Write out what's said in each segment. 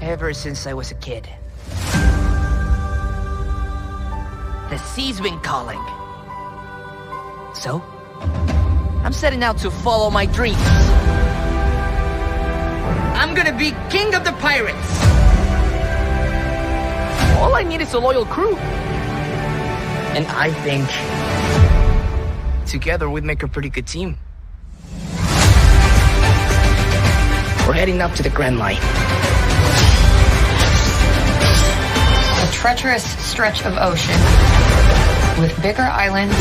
ever since I was a kid. The sea's been calling. So, I'm setting out to follow my dreams. I'm gonna be king of the pirates. All I need is a loyal crew. And I think together we'd make a pretty good team. We're heading up to the Grand Line. A treacherous stretch of ocean with bigger islands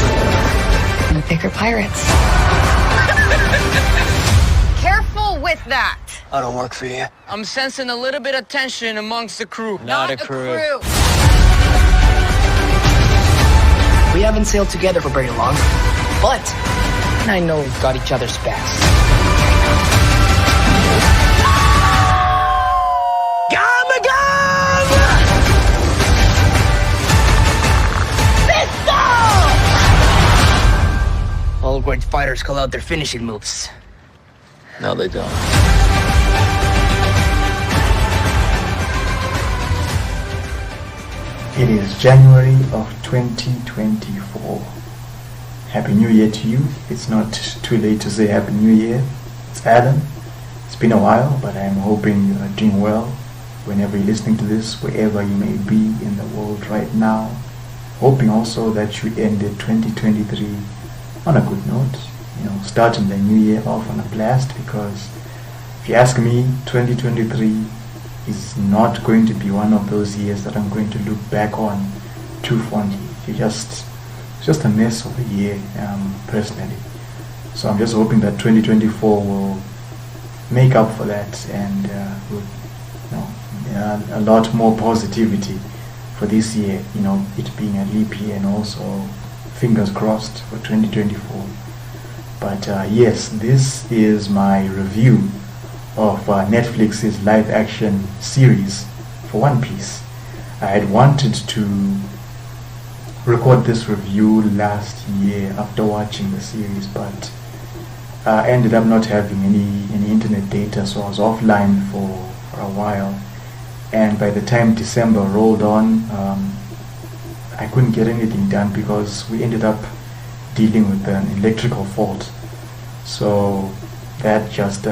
and bigger pirates. Careful with that. I don't work for you. I'm sensing a little bit of tension amongst the crew. Not a crew. We haven't sailed together for very long, but I know we've got each other's backs. All great fighters call out their finishing moves. No, they don't. It is January of 2024. Happy New Year to you. It's not too late to say Happy New Year. It's Adam. It's been a while, but I'm hoping you are doing well whenever you're listening to this, wherever you may be in the world right now. Hoping also that you ended 2023 on a good note, starting the new year off on a blast, because if you ask me, 2023 is not going to be one of those years that I'm going to look back on too fondly. It's just a mess of a year, personally. So I'm just hoping that 2024 will make up for that, and a lot more positivity for this year, it being a leap year, and also fingers crossed for 2024. But yes, this is my review of Netflix's live action series for One Piece. I had wanted to record this review last year after watching the series, but I ended up not having any internet data, so I was offline for a while. And by the time December rolled on, I couldn't get anything done because we ended up dealing with an electrical fault. So that just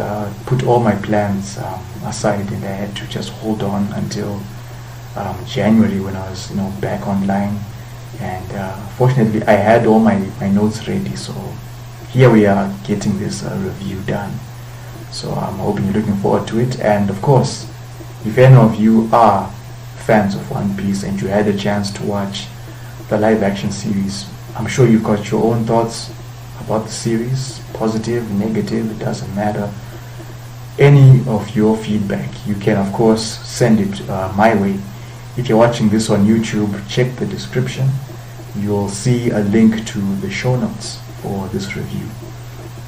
put all my plans aside, and I had to just hold on until January when I was back online. And fortunately I had all my notes ready, so here we are getting this review done. So I'm hoping you're looking forward to it. And of course, if any of you are fans of One Piece and you had a chance to watch the live action series, I'm sure you've got your own thoughts about the series, positive, negative, it doesn't matter. Any of your feedback, you can of course send it my way. If you're watching this on YouTube, check the description. You'll see a link to the show notes for this review.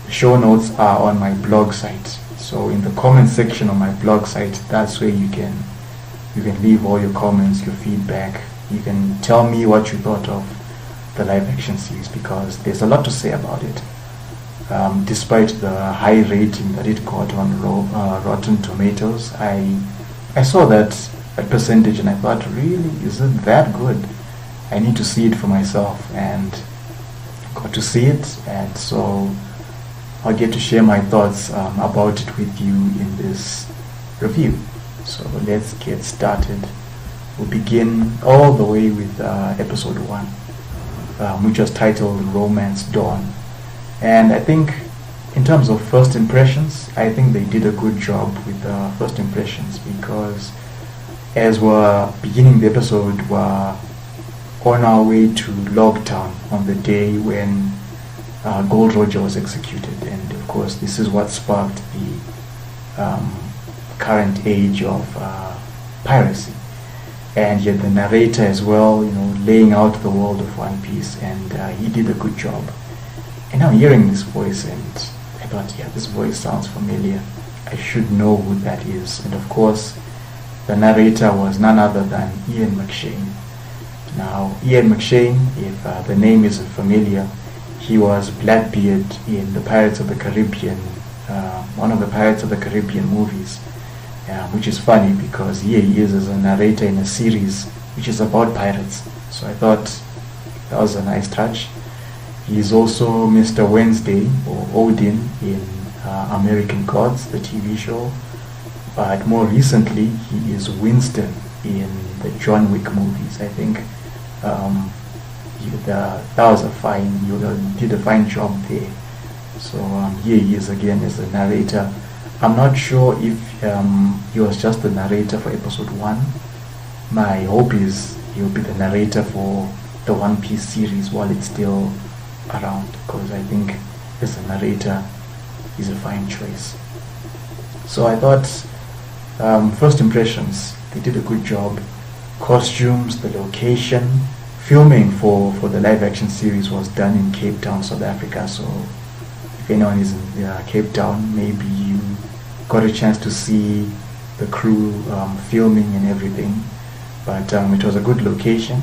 The show notes are on my blog site. So in the comment section on my blog site, that's where you can leave all your comments, your feedback. You can tell me what you thought of the live action series, because there's a lot to say about it. Despite the high rating that it got on Rotten Tomatoes, I saw that percentage and I thought, really, is it that good? I need to see it for myself, and got to see it, and so I'll get to share my thoughts about it with you in this review. So let's get started. We'll begin all the way with episode 1, which was titled Romance Dawn. And I think in terms of first impressions, I think they did a good job with first impressions, because as we're beginning the episode, we're on our way to Logtown on the day when Gold Roger was executed. And of course this is what sparked the current age of piracy. And yet the narrator as well, laying out the world of One Piece, and he did a good job. And I'm hearing this voice and I thought, yeah, this voice sounds familiar. I should know who that is. And of course the narrator was none other than Ian McShane. Now Ian McShane, if the name isn't familiar, he was Blackbeard in the Pirates of the Caribbean, one of the Pirates of the Caribbean movies. which is funny because here he is as a narrator in a series which is about pirates. So I thought that was a nice touch. He is also Mr. Wednesday, or Odin, in American Gods, the TV show. But more recently, he is Winston in the John Wick movies. I think that was a fine, you did a fine job there. So here he is again as the narrator. I'm not sure if he was just the narrator for episode 1. My hope is he'll be the narrator for the One Piece series while it's still around, because I think as a narrator he's a fine choice. So I thought first impressions, they did a good job. Costumes, the location, filming for the live action series was done in Cape Town, South Africa. So if anyone is in Cape Town, maybe you got a chance to see the crew filming and everything. But it was a good location.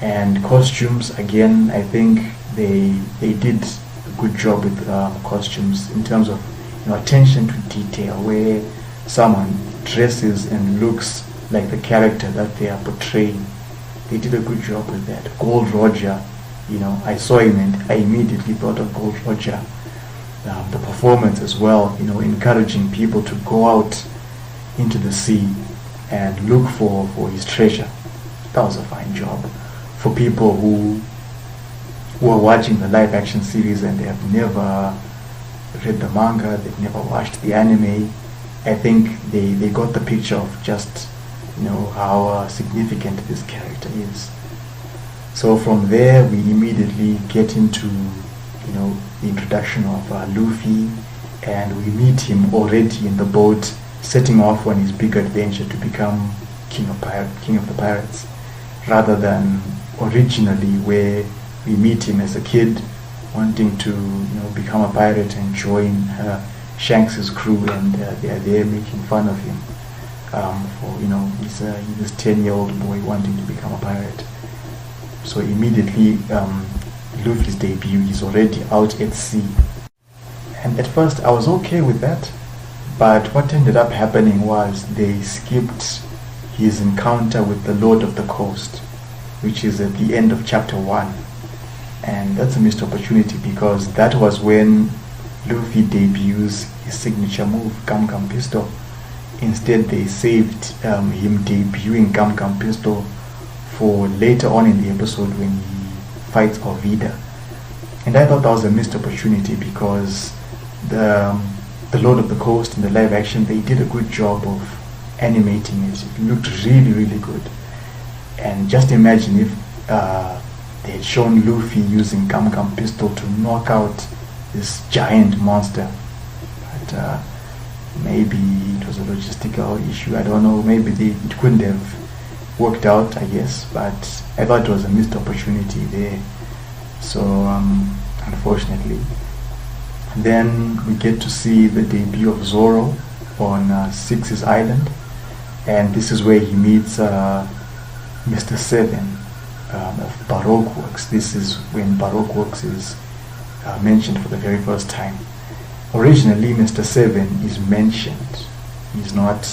And costumes, again, I think they did a good job with costumes in terms of attention to detail, where someone dresses and looks like the character that they are portraying. They did a good job with that. Gold Roger, I saw him and I immediately thought of Gold Roger. The performance as well, encouraging people to go out into the sea and look for his treasure. That was a fine job. For people who are watching the live action series and they have never read the manga, they've never watched the anime, I think they got the picture of just how significant this character is. So from there we immediately get into the introduction of Luffy, and we meet him already in the boat setting off on his big adventure to become king of the pirates, rather than originally where we meet him as a kid wanting to become a pirate and join Shanks's crew, and they are there making fun of him for he's this 10-year-old boy wanting to become a pirate. So immediately Luffy's debut, he's already out at sea, and at first I was okay with that, but what ended up happening was they skipped his encounter with the Lord of the Coast, which is at the end of chapter 1, and that's a missed opportunity because that was when Luffy debuts his signature move, Gum Gum Pistol. Instead they saved him debuting Gum Gum Pistol for later on in the episode when he fights Orvida. And I thought that was a missed opportunity because the Lord of the Coast in the live action, they did a good job of animating it. It looked really, really good. And just imagine if they had shown Luffy using Gum Gum Pistol to knock out this giant monster. But maybe it was a logistical issue, I don't know, maybe it couldn't have worked out, I guess, but I thought it was a missed opportunity there. So unfortunately. Then we get to see the debut of Zoro on Six's Island, and this is where he meets Mr. Seven of Baroque Works. This is when Baroque Works is mentioned for the very first time. Originally, Mr. Seven is mentioned. He's not,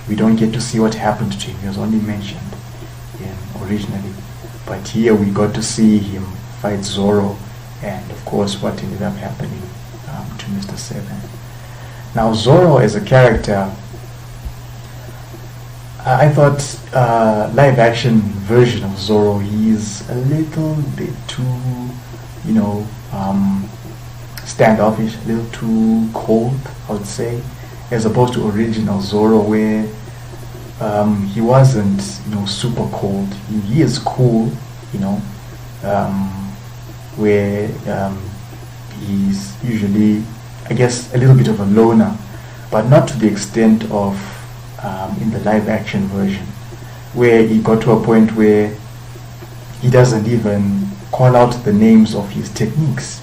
we don't get to see what happened to him. He was only mentioned originally. But here we got to see him fight Zoro, and of course what ended up happening to Mr. Seven. Now Zoro as a character, I thought live action version of Zoro, he's a little bit too, standoffish, a little too cold, I would say, as opposed to original Zoro where he wasn't, super cold. He is cool, where he's usually, I guess, a little bit of a loner, but not to the extent of in the live action version, where he got to a point where he doesn't even call out the names of his techniques,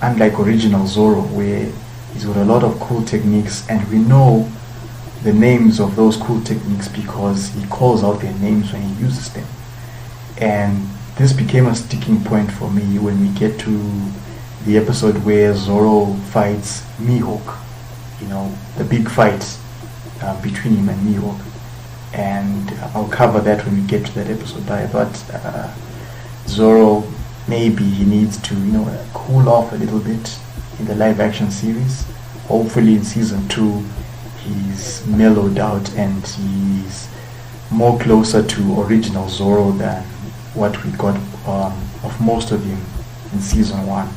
unlike original Zoro where he's got a lot of cool techniques and we know the names of those cool techniques because he calls out their names when he uses them. And this became a sticking point for me when we get to the episode where Zoro fights Mihawk, the big fight between him and Mihawk, and I'll cover that when we get to that episode. But I thought Zoro, maybe he needs to cool off a little bit in the live action series. Hopefully in season 2 he's mellowed out and he's more closer to original Zoro than what we got of most of him in season 1.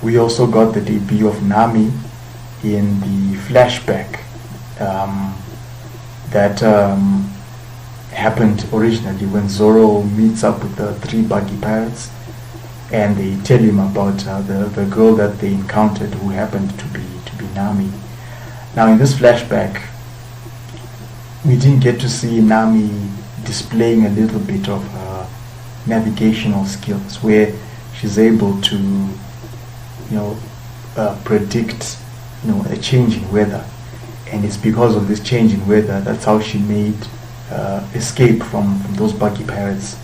We also got the debut of Nami in the flashback that happened originally when Zoro meets up with the 3 buggy pirates, and they tell him about the girl that they encountered, who happened to be Nami. Now in this flashback, we didn't get to see Nami displaying a little bit of her navigational skills, where she's able to predict a change in weather, and it's because of this change in weather that's how she made escape from those buggy pirates.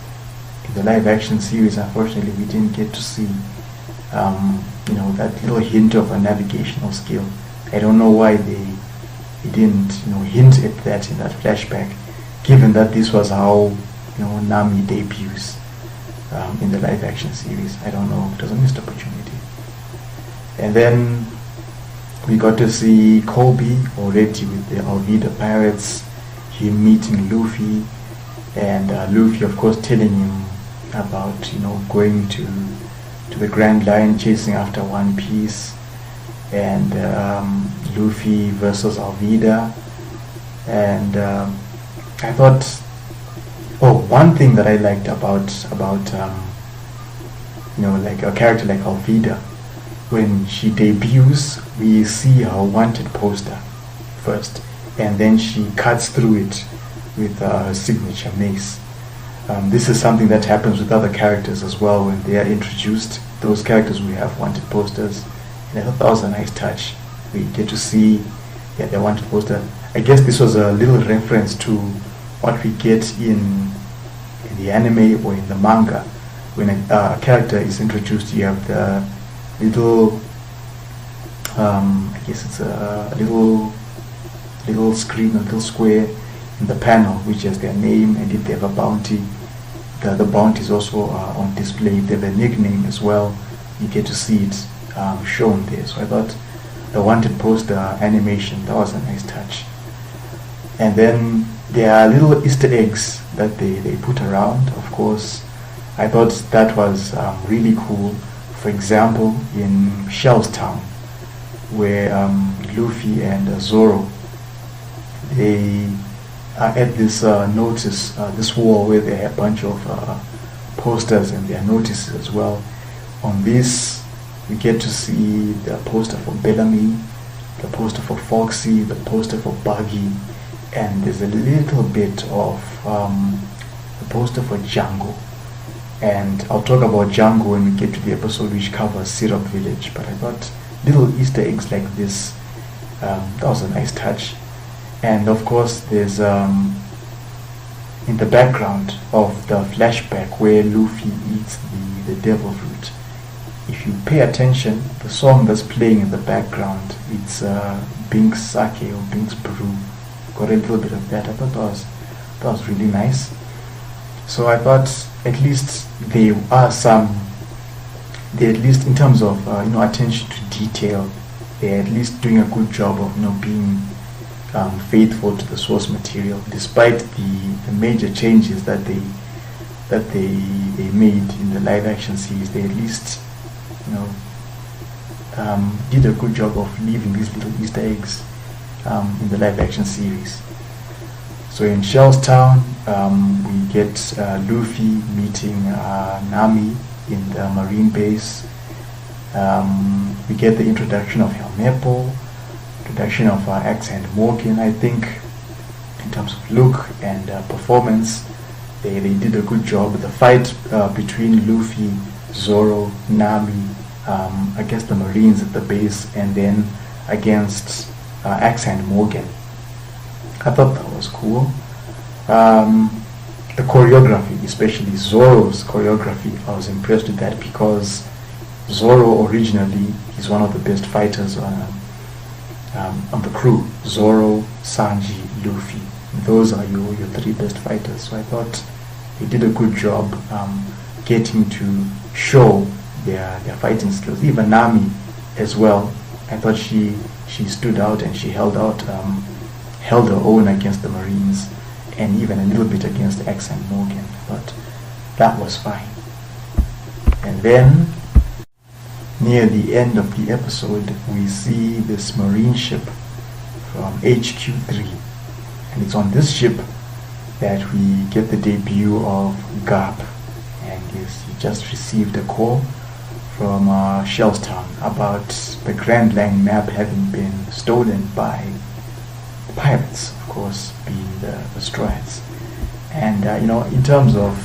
In the live action series, unfortunately, we didn't get to see that little hint of a navigational skill. I don't know why they didn't hint at that in that flashback, given that this was how Nami debuts in the live action series. I don't know, it was a missed opportunity. And then we got to see Kobe already with the Alvida pirates, him meeting Luffy, and Luffy of course telling him about going to the Grand Line, chasing after One Piece, and Luffy versus Alvida. And I thought, one thing that I liked about like a character like Alvida, when she debuts, we see her wanted poster first, and then she cuts through it with her signature mace. This is something that happens with other characters as well when they are introduced. Those characters will have wanted posters, and I thought that was a nice touch. We get to see their wanted poster. I guess this was a little reference to what we get in the anime or in the manga. When a character is introduced, you have the little I guess it's a little screen, a little square in the panel which has their name, and if they have a bounty, the bounty is also on display. If they have a nickname as well, you get to see it shown there. So I thought the wanted poster animation, that was a nice touch. And then there are little Easter eggs that they put around. Of course, I thought that was really cool. For example, in Shell's Town, where Luffy and Zoro, they are at this this wall where they have a bunch of posters and their notices as well. On this, we get to see the poster for Bellamy, the poster for Foxy, the poster for Buggy, and there's a little bit of the poster for Django. And I'll talk about Django when we get to the episode which covers Syrup Village. But I thought little Easter eggs like this, that was a nice touch. And of course there's in the background of the flashback where Luffy eats the devil fruit, if you pay attention, the song that's playing in the background, it's Bink's Sake or Bink's Brew. Got a little bit of that. I thought that was really nice. So I thought at least there are at least in terms of attention to detail, they're at least doing a good job of being faithful to the source material, despite the major changes that they made in the live action series. They at least did a good job of leaving these little Easter eggs in the live action series. So in Shell's Town, we get Luffy meeting Nami in the marine base. We get the introduction of Helmeppo, introduction of Axe and Morgan. I think in terms of look and performance, they did a good job. The fight between Luffy, Zoro, Nami, against the Marines at the base, and then against Axe and Morgan, I thought that was cool. The choreography, especially Zoro's choreography, I was impressed with that, because Zoro originally is one of the best fighters on the crew: Zoro, Sanji, Luffy. Those are your three best fighters. So I thought they did a good job getting to show their fighting skills. Even Nami as well. I thought she stood out and she held her own against the Marines, and even a little bit against X and Morgan. I thought that was fine. And then near the end of the episode, we see this Marine ship from HQ3, and it's on this ship that we get the debut of Garp, and he just received a call from Shellstown about the Grand Line map having been stolen by pirates, of course, being the Stroids. And in terms of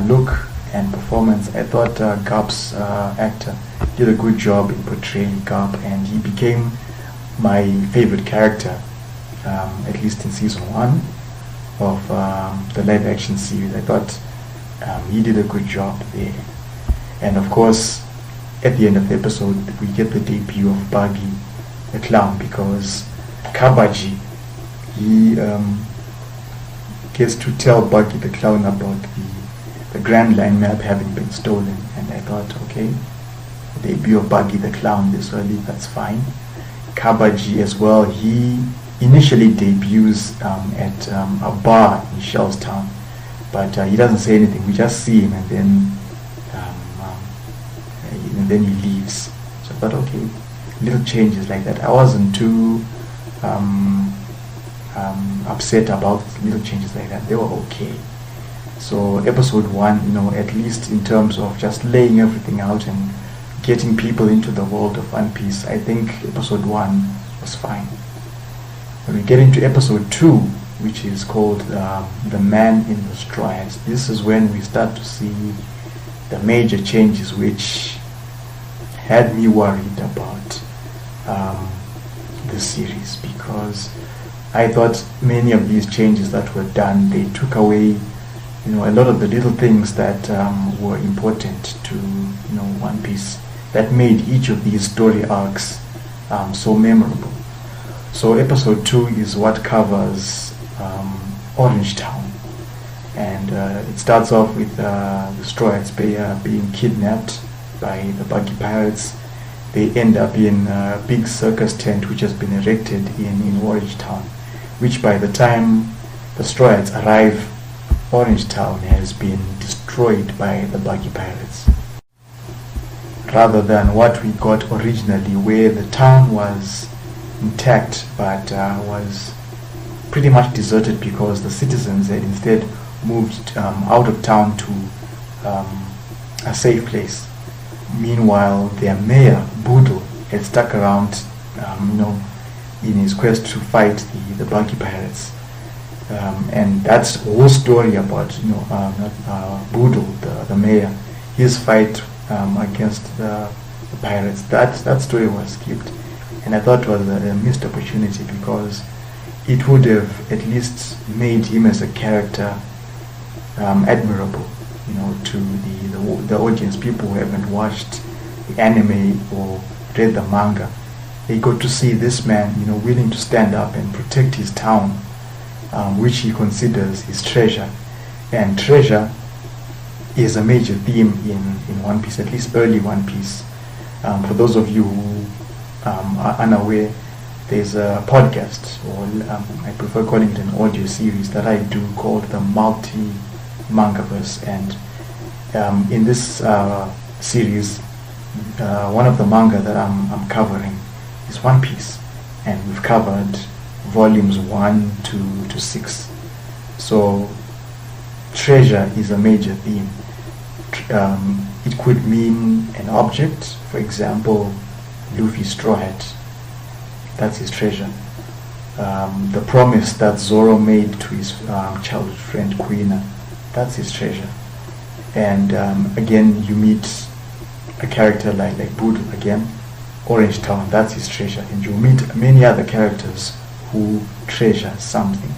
look and performance, I thought Garp's actor did a good job in portraying Garp, and he became my favorite character, at least in season 1 of the live action series. I thought he did a good job there. And of course, at the end of the episode, we get the debut of Buggy the Clown, because Kabaji, he gets to tell Buggy the Clown about the Grand Line map having been stolen. And I thought, okay, the debut of Buggy the Clown this early, that's fine. Kabaji as well, he initially debuts at a bar in Shellstown, but he doesn't say anything. We just see him, and then he leaves. So I thought, okay, little changes like that. I wasn't too upset about little changes like that. They were okay. So episode 1, at least in terms of just laying everything out and getting people into the world of One Piece, I think episode 1 was fine. When we get into episode 2, which is called The Man in the Strides, this is when we start to see the major changes which had me worried about this series, because I thought many of these changes that were done, they took away a lot of the little things that were important to One Piece, that made each of these story arcs so memorable. So episode 2 is what covers Orange Town, and it starts off with the Stroids being kidnapped by the Buggy Pirates. They end up in a big circus tent which has been erected in Orange Town, which by the time the Stroids arrive, Orange Town has been destroyed by the Buggy Pirates, rather than what we got originally, where the town was intact but was pretty much deserted because the citizens had instead moved out of town to a safe place. Meanwhile, their mayor, Boodle, had stuck around in his quest to fight the Buggy Pirates. And that's the whole story about Boodle, the mayor, his fight against the pirates. That story was skipped, and I thought it was a missed opportunity, because it would have at least made him as a character admirable, to the audience, people who haven't watched the anime or read the manga. They got to see this man, willing to stand up and protect his town, which he considers his treasure. And treasure is a major theme in One Piece, at least early One Piece. For those of you who are unaware, there's a podcast, or I prefer calling it an audio series, that I do called the Multi-Mangaverse. And in this series, one of the manga that I'm covering is One Piece, and we've covered volumes 1 to 6. So treasure is a major theme. It could mean an object, for example, Luffy's straw hat, that's his treasure. The promise that Zoro made to his childhood friend Kuina, that's his treasure. And again, you meet a character like Boodle again, Orange Town, that's his treasure. And you meet many other characters who treasure something.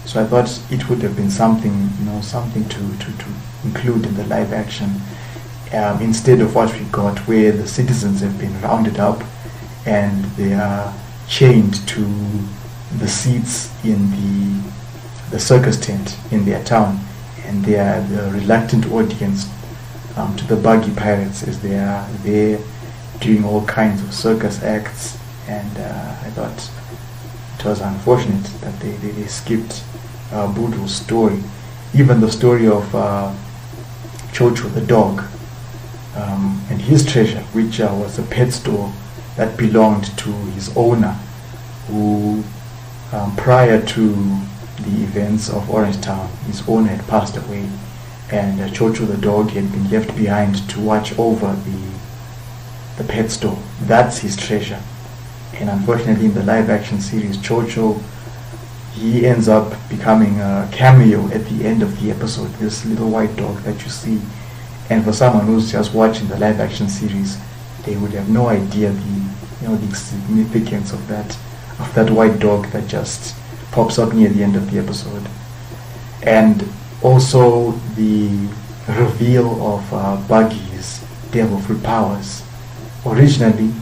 So I thought it would have been something, something to include in the live action, instead of what we got, where the citizens have been rounded up and they are chained to the seats in the circus tent in their town, and they are the reluctant audience to the buggy pirates as they are there doing all kinds of circus acts. And I thought it was unfortunate that they skipped Boodle's story, even the story of Chocho the dog, and his treasure, which was a pet store that belonged to his owner, who prior to the events of Orangetown, his owner had passed away, and Chocho the dog had been left behind to watch over the pet store. That's his treasure. And unfortunately, in the live-action series, Chocho, he ends up becoming a cameo at the end of the episode, this little white dog that you see. And for someone who's just watching the live-action series, they would have no idea the significance of that white dog that just pops up near the end of the episode. And also the reveal of Buggy's devil fruit powers. Originally,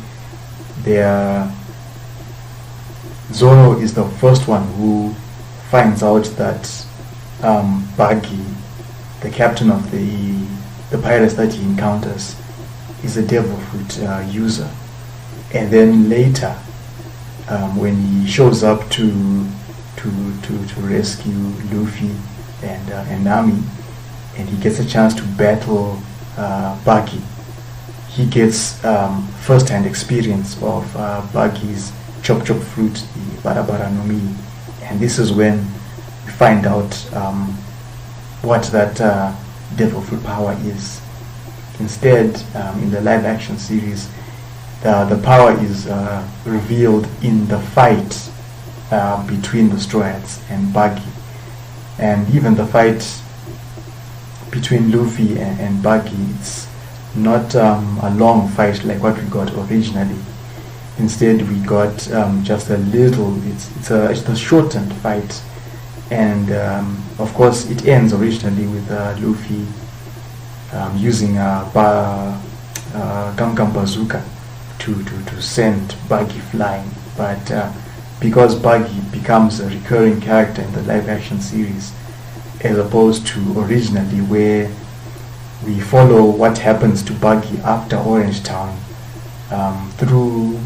Zoro is the first one who finds out that Buggy, the captain of the pirates that he encounters, is a devil fruit user. And then later, when he shows up to rescue Luffy and Nami, and he gets a chance to battle Buggy, he gets first-hand experience of Buggy's chop chop fruit, the Barabara no Mi, and this is when we find out what that devil fruit power is. Instead, in the live-action series, the power is revealed in the fight between the Straw Hats and Buggy, and even the fight between Luffy and Buggy, it's not a long fight like what we got originally. Instead, we got just a little. It's a shortened fight, and of course, it ends originally with Luffy using a Gum Bazooka to send Buggy flying. But because Buggy becomes a recurring character in the live-action series, as opposed to originally where we follow what happens to Buggy after Orangetown through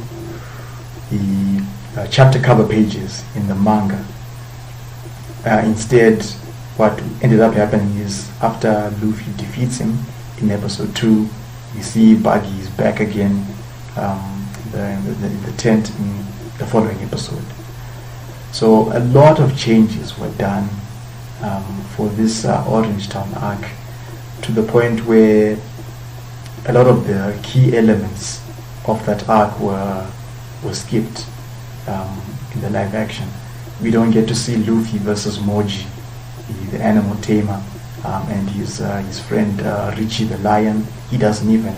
the chapter cover pages in the manga. Instead, what ended up happening is after Luffy defeats him in episode 2, we see Buggy is back again in the tent in the following episode. So a lot of changes were done for this Orangetown arc, to the point where a lot of the key elements of that arc were skipped in the live action. We don't get to see Luffy versus Moji, the animal tamer, and his friend Richie the lion. He doesn't even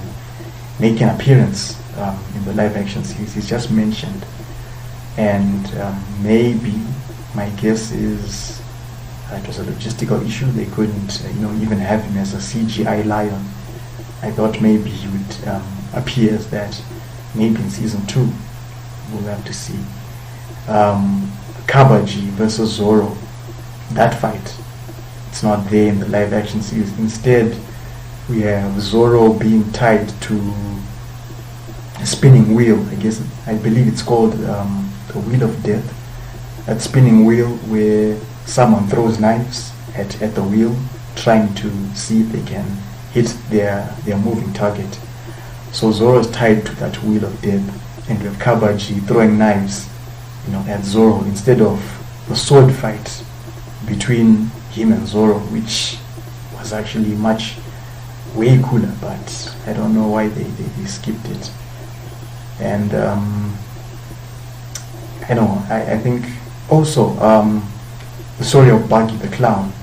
make an appearance in the live action series. He's just mentioned. And maybe my guess is it was a logistical issue. They couldn't even have him as a CGI lion. I thought maybe he would appear as that. Maybe in season 2 we'll have to see. Kabaji versus Zoro, that fight, it's not there in the live action series. Instead, we have Zoro being tied to a spinning wheel. I believe it's called the Wheel of Death. That spinning wheel where someone throws knives at the wheel, trying to see if they can hit their moving target. So Zoro is tied to that Wheel of Death, and we have Kabaji throwing knives at Zoro instead of the sword fight between him and Zoro, which was actually way cooler, but I don't know why they skipped it. And I think also the story of Buggy the Clown,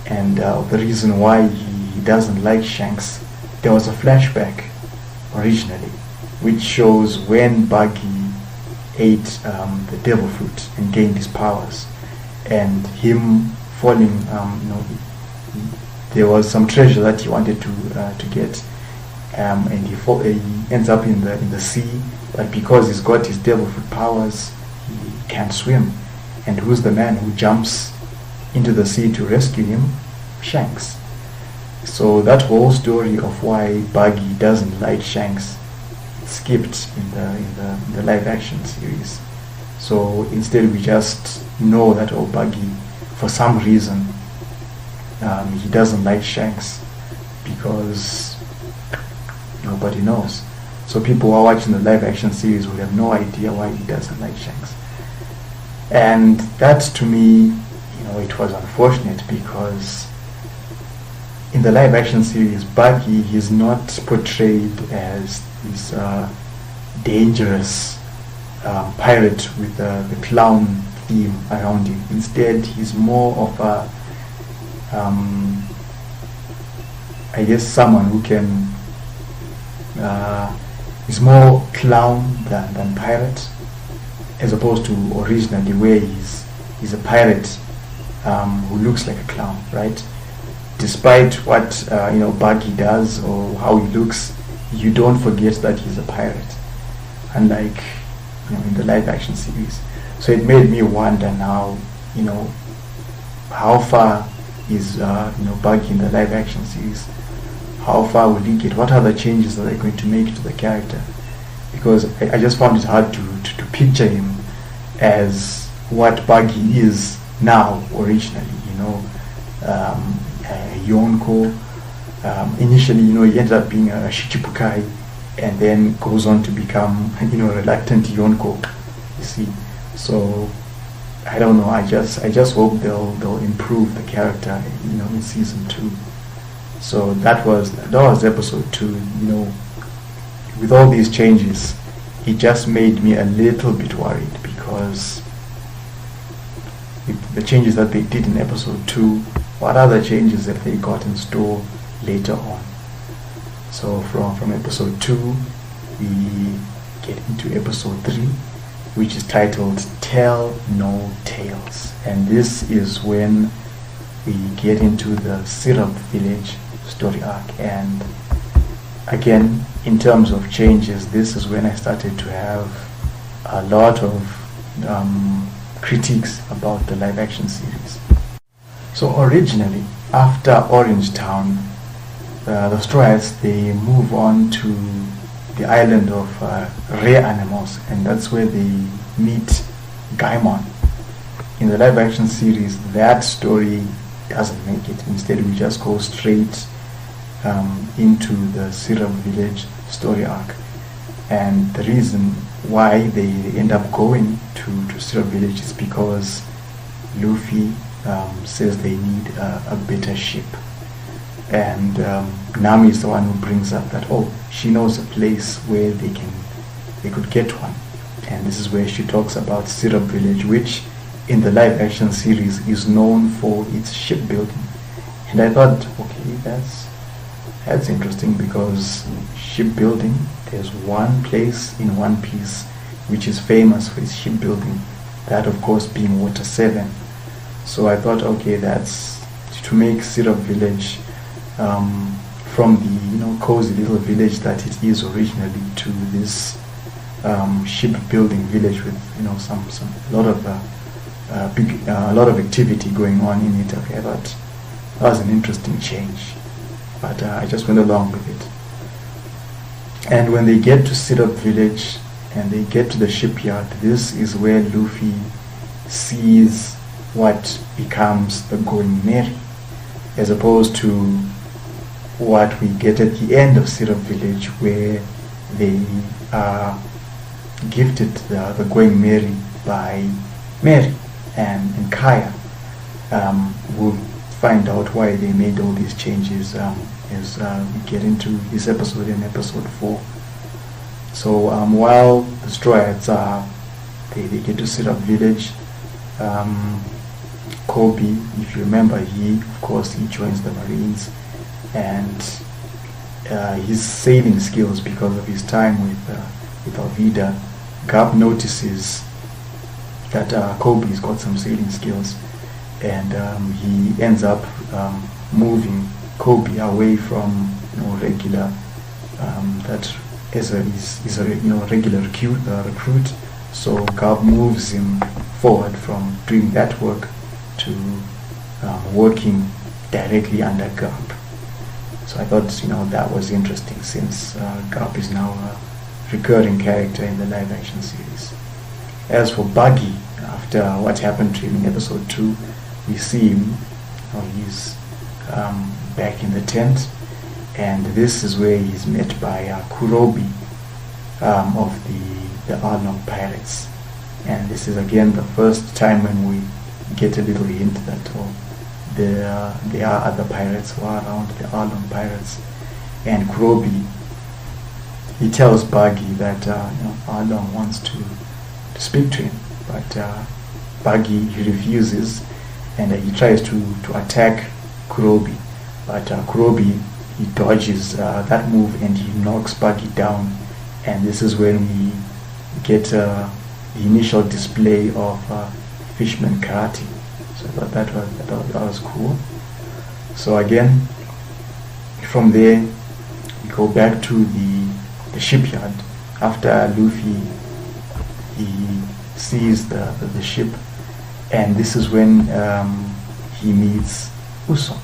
and the reason why he doesn't like Shanks. There was a flashback originally which shows when Buggy ate the devil fruit and gained his powers, and him falling, there was some treasure that he wanted to get, and he ends up in the sea. But because he's got his devil fruit powers, he can't swim. And who's the man who jumps into the sea to rescue him? Shanks. So that whole story of why Buggy doesn't like Shanks skipped in the live action series. So instead we just know that Buggy, for some reason, he doesn't like Shanks because nobody knows. So people who are watching the live action series will have no idea why he doesn't like Shanks. And that, to me, it was unfortunate, because in the live action series, Buggy is not portrayed as this dangerous pirate with the clown theme around him. Instead, he's more of a I guess someone who can is more clown than pirate, as opposed to originally where he's a pirate who looks like a clown, right? Despite what Buggy does or how he looks, you don't forget that he's a pirate, unlike in the live action series. So it made me wonder now, how far is Buggy in the live action series? How far will he get? What other changes are they going to make to the character? Because I just found it hard to picture him as what Buggy is now originally. Yonko. Initially, he ended up being a Shichibukai, and then goes on to become, reluctant Yonko. You see, so I don't know. I just hope they'll improve the character, in season 2. So that was episode 2. With all these changes, it just made me a little bit worried, because with the changes that they did in episode 2, what other changes have they got in store later on? So from episode 2, we get into episode 3, which is titled Tell No Tales. And this is when we get into the Syrup Village story arc. And again, in terms of changes, this is when I started to have a lot of critiques about the live action series. So originally, after Orange Town, the Straw Hats, they move on to the island of rare animals, and that's where they meet Gaimon. In the live action series, that story doesn't make it. Instead, we just go straight into the Syrup Village story arc. And the reason why they end up going to Syrup Village is because Luffy says they need a better ship. And Nami is the one who brings up that, she knows a place where they could get one. And this is where she talks about Syrup Village, which in the live action series is known for its shipbuilding. And I thought, okay, that's interesting, because shipbuilding, there's one place in One Piece which is famous for its shipbuilding, that of course being Water 7. So I thought, okay, that's to make Syrup Village from the cozy little village that it is originally to this shipbuilding village with a lot of activity going on in it. Okay, I thought that was an interesting change, but I just went along with it. And when they get to Syrup Village and they get to the shipyard, this is where Luffy sees what becomes the Going Merry, as opposed to what we get at the end of Syrup Village, where they are gifted the Going Merry by Mary and Kaya. We'll find out why they made all these changes as we get into this episode in episode 4. So while the Straw Hats they get to Syrup Village, Kobe, if you remember, he joins the Marines, and his sailing skills, because of his time with Alvida, Garp notices that Kobe's got some sailing skills, and he ends up moving Kobe away from regular that is a regular recruit. So Garp moves him forward from doing that work to working directly under Garp. So I thought that was interesting, since Garp is now a recurring character in the live action series. As for Buggy, after what happened to him in episode 2, we see him, he's back in the tent, and this is where he's met by Kurobi of the Arlong Pirates. And this is again the first time when we get a little hint that there are other pirates who are around, the Arlong Pirates. And Kurobi, he tells Buggy that Arlong wants to speak to him, but Buggy, he refuses, and he tries to attack Kurobi, but Kurobi, he dodges that move and he knocks Buggy down. And this is when we get the initial display of Fishman karate. So I thought that was cool. So again, from there we go back to the shipyard after Luffy he sees the ship, and this is when he meets Usopp.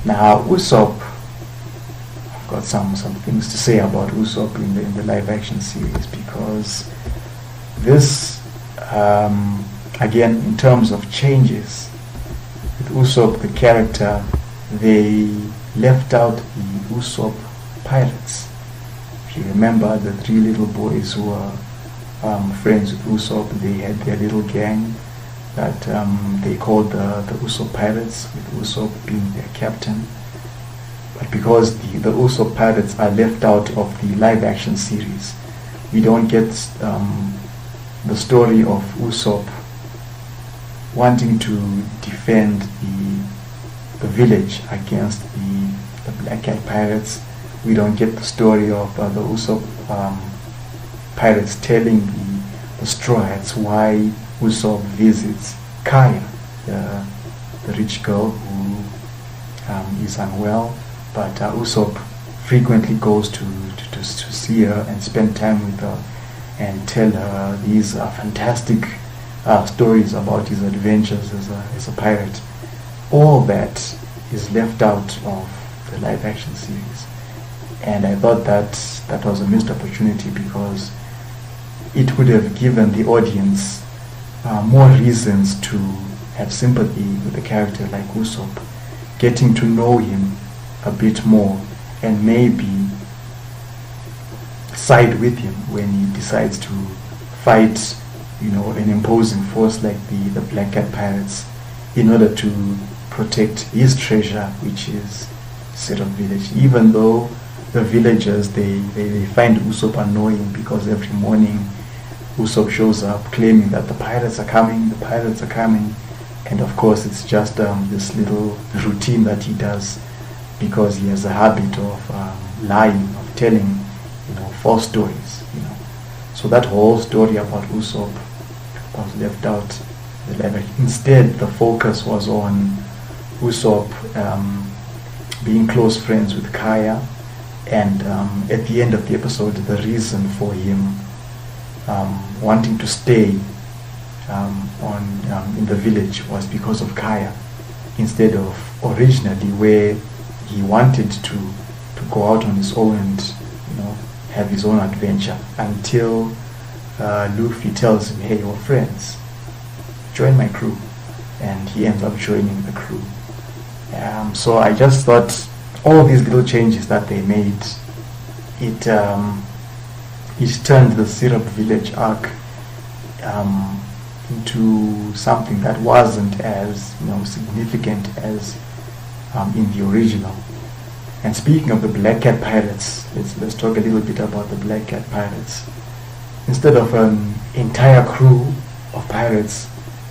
Now Usopp, I've got some things to say about Usopp in the live action series, because this again, in terms of changes with Usopp the character, they left out the Usopp pirates. If you remember, the 3 little boys who were friends with Usopp, they had their little gang that they called the Usopp Pirates, with Usopp being their captain. But because the Usopp Pirates are left out of the live action series, we don't get the story of Usopp wanting to defend the village against the Black Cat Pirates. We don't get the story of the Usopp pirates telling the Straw Hats why Usopp visits Kaya, the rich girl who is unwell, but Usopp frequently goes to see her and spend time with her and tell her these fantastic stories about his adventures as a pirate. All that is left out of the live action series, and I thought that was a missed opportunity, because it would have given the audience more reasons to have sympathy with a character like Usopp, getting to know him a bit more, and maybe side with him when he decides to fight an imposing force like the Black Cat Pirates, in order to protect his treasure, which is Syrup Village. Even though the villagers, they find Usopp annoying, because every morning Usopp shows up claiming that the pirates are coming, and of course it's just this little routine that he does, because he has a habit of lying, of telling false stories. So that whole story about Usopp was left out. Instead, the focus was on Usopp being close friends with Kaya, and at the end of the episode, the reason for him wanting to stay in the village was because of Kaya, instead of originally where he wanted to go out on his own and have his own adventure, until Luffy tells him, hey, we're friends, join my crew, and he ends up joining the crew. So I just thought all these little changes that they made, it turned the Syrup Village arc into something that wasn't as significant as in the original. And speaking of the Black Cat Pirates, let's talk a little bit about the Black Cat Pirates. Instead of an entire crew of pirates,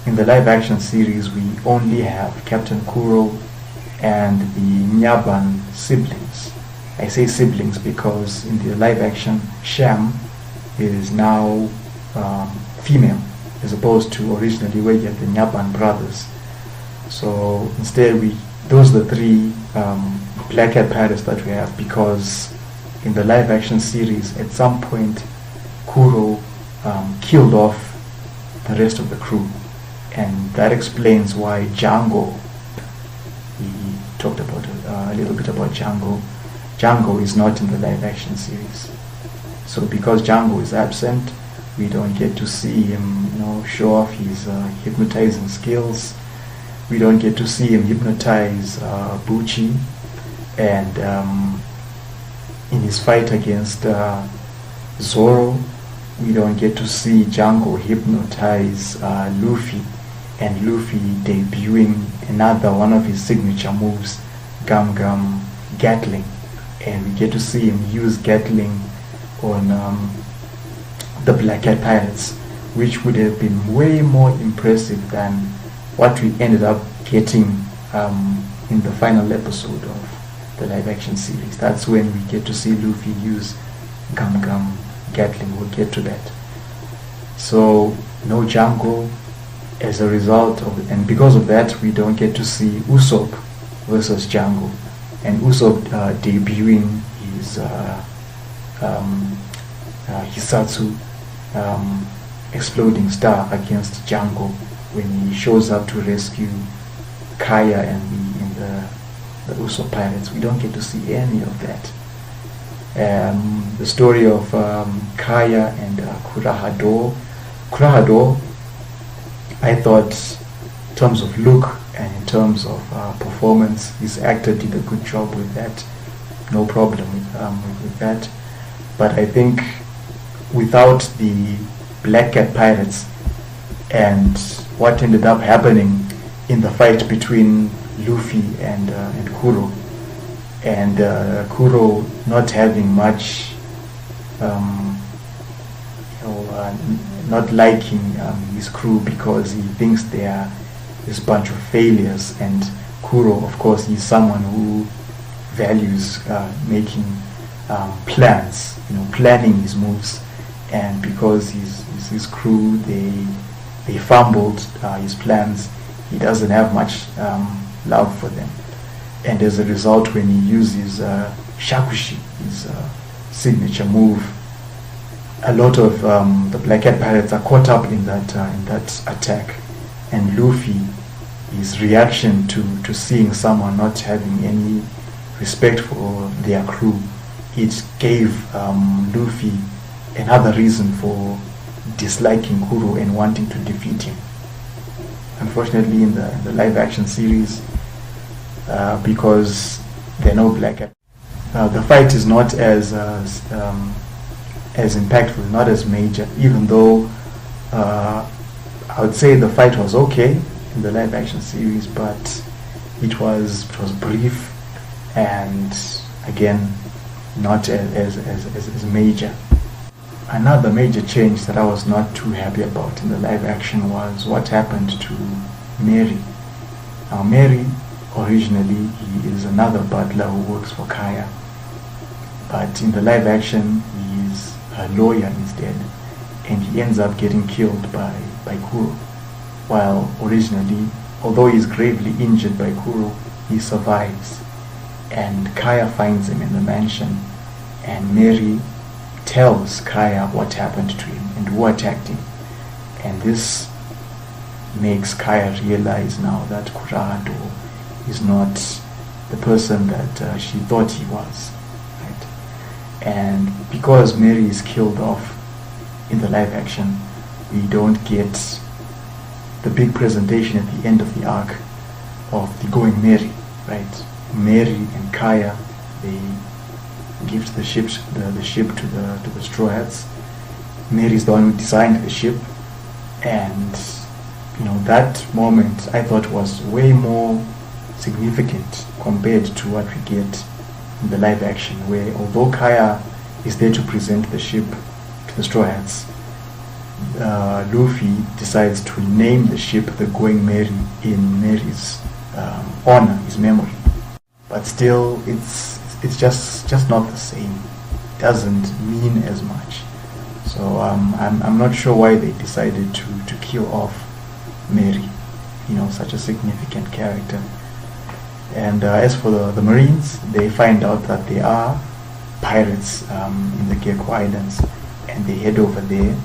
in the live action series we only have Captain Kuro and the Nyaban siblings. I say siblings because in the live action, Sham is now female, as opposed to originally where you had the Nyaban brothers. So instead those are the 3 Black Cat Pirates that we have, because in the live action series, at some point, Kuro killed off the rest of the crew. And that explains why Django, we talked about a little bit about Django. Django is not in the live action series. So because Django is absent, we don't get to see him, show off his hypnotizing skills. We don't get to see him hypnotize Bucci, and in his fight against Zoro, we don't get to see Django hypnotize Luffy, and Luffy debuting another one of his signature moves, Gum Gum Gatling, and we get to see him use Gatling on the Black Cat Pirates, which would have been way more impressive than what we ended up getting in the final episode of the live action series. That's when we get to see Luffy use Gum Gum Gatling. We'll get to that. So no Django as a result of it, and because of that we don't get to see Usopp versus Django, and Usopp debuting his Hisatsu exploding star against Django when he shows up to rescue Kaya and the Usopp pirates. We don't get to see any of that. The story of Kaya and Kurahado. Kurahado, I thought, in terms of look and in terms of performance, his actor did a good job with that. No problem with that. But I think without the Black Cat Pirates and what ended up happening in the fight between Luffy and Kuro, and Kuro not having much, not liking his crew because he thinks they are this bunch of failures, and Kuro, of course, he's someone who values making plans, planning his moves, and because his crew, they fumbled his plans, he doesn't have much love for them. And as a result, when he uses Shakushi, his signature move, a lot of the Black Cat Pirates are caught up in that attack, and Luffy, his reaction to seeing someone not having any respect for their crew, it gave Luffy another reason for disliking Kuro and wanting to defeat him. Unfortunately, in the live action series, because there are no Black Cat, the fight is not as impactful, not as major, even though I would say the fight was okay in the live action series, but it was brief, and again, not as major. Another major change that I was not too happy about in the live action was what happened to Mary. Now Mary, originally, he is another butler who works for Kaya, but in the live action he is a lawyer instead, and he ends up getting killed by Kuro, while originally, although he is gravely injured by Kuro, he survives, and Kaya finds him in the mansion, and Mary tells Kaya what happened to him and who attacked him, and this makes Kaya realize now that Kurahado is not the person that she thought he was, right? And because Mary is killed off in the live action, we don't get the big presentation at the end of the arc of the Going Merry, right? Mary and Kaya, they gift the ship to the Straw Hats. Mary is the one who designed the ship, and that moment I thought was way more significant compared to what we get in the live action, where although Kaya is there to present the ship to the Straw Hats, Luffy decides to name the ship the Going Merry in Mary's honor, his memory. But still, it's just not the same. It doesn't mean as much. So I'm not sure why they decided to kill off Mary, such a significant character. And as for the Marines, they find out that they are pirates in the Gecko Islands, and they head over there.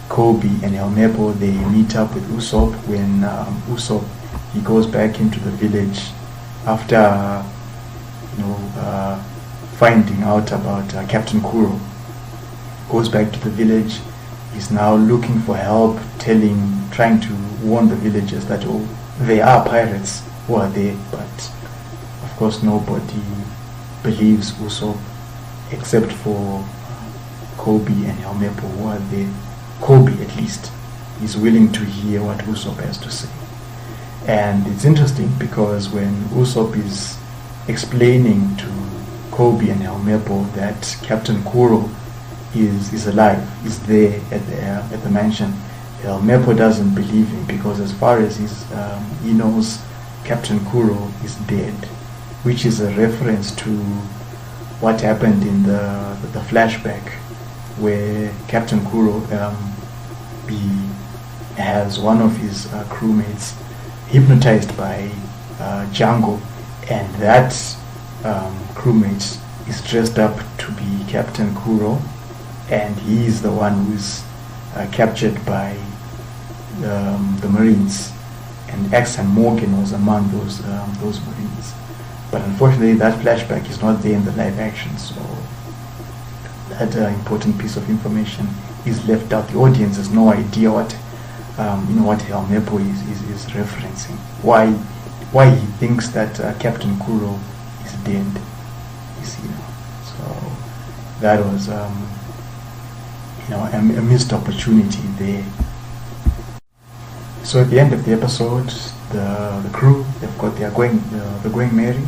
Kobe and Helmeppo, they meet up with Usopp when Usopp, he goes back into the village after finding out about Captain Kuro. Goes back to the village. He's now looking for help, trying to warn the villagers that there are pirates who are there, but of course nobody believes Usopp except for Kobe and Helmeppo, who are there. Kobe, at least, is willing to hear what Usopp has to say. And it's interesting because when Usopp is explaining to Kobe and Helmeppo that Captain Kuro is alive, is there at the mansion, Helmeppo doesn't believe him, because as far as he knows, Captain Kuro is dead, which is a reference to what happened in the flashback, where Captain Kuro has one of his crewmates hypnotized by Django, and that crewmate is dressed up to be Captain Kuro, and he is the one who is captured by the Marines, and X and Morgan was among those Marines. But unfortunately, that flashback is not there in the live action, so that important piece of information is left out. The audience has no idea what Helmeppo is referencing. Why he thinks that Captain Kuro is dead. You see, so that was a missed opportunity there. So at the end of the episode, the crew, they're going merry.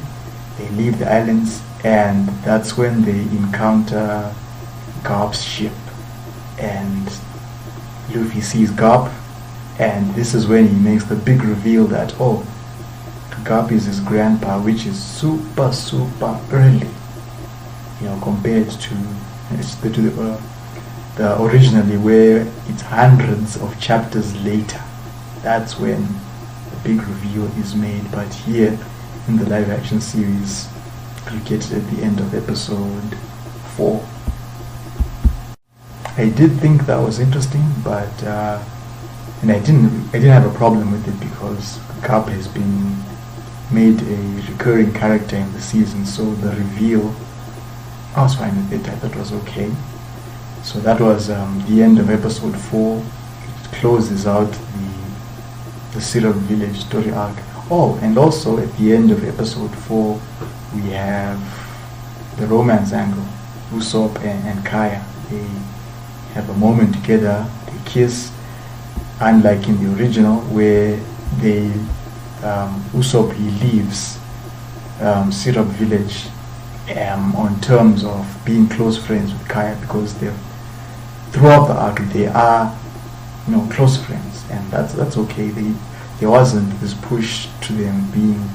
They leave the islands, and that's when they encounter Garp's ship, and Luffy sees Garp, and this is when he makes the big reveal that Garp is his grandpa, which is super early, compared to the originally, where it's hundreds of chapters later. That's when the big reveal is made. But here in the live action series, you get it at the end of episode 4. I did think that was interesting, but and I didn't have a problem with it, because Garp has been made a recurring character in the season, so the reveal, I was fine with it. I thought it was okay. So that was the end of episode 4. It closes out the Syrup Village story arc. And also at the end of episode 4, we have the romance angle. Usopp and Kaya, they have a moment together, they kiss, unlike in the original, where Usopp, he leaves Syrup Village on terms of being close friends with Kaya, because throughout the arc they are close friends, and that's okay. There wasn't this push to them being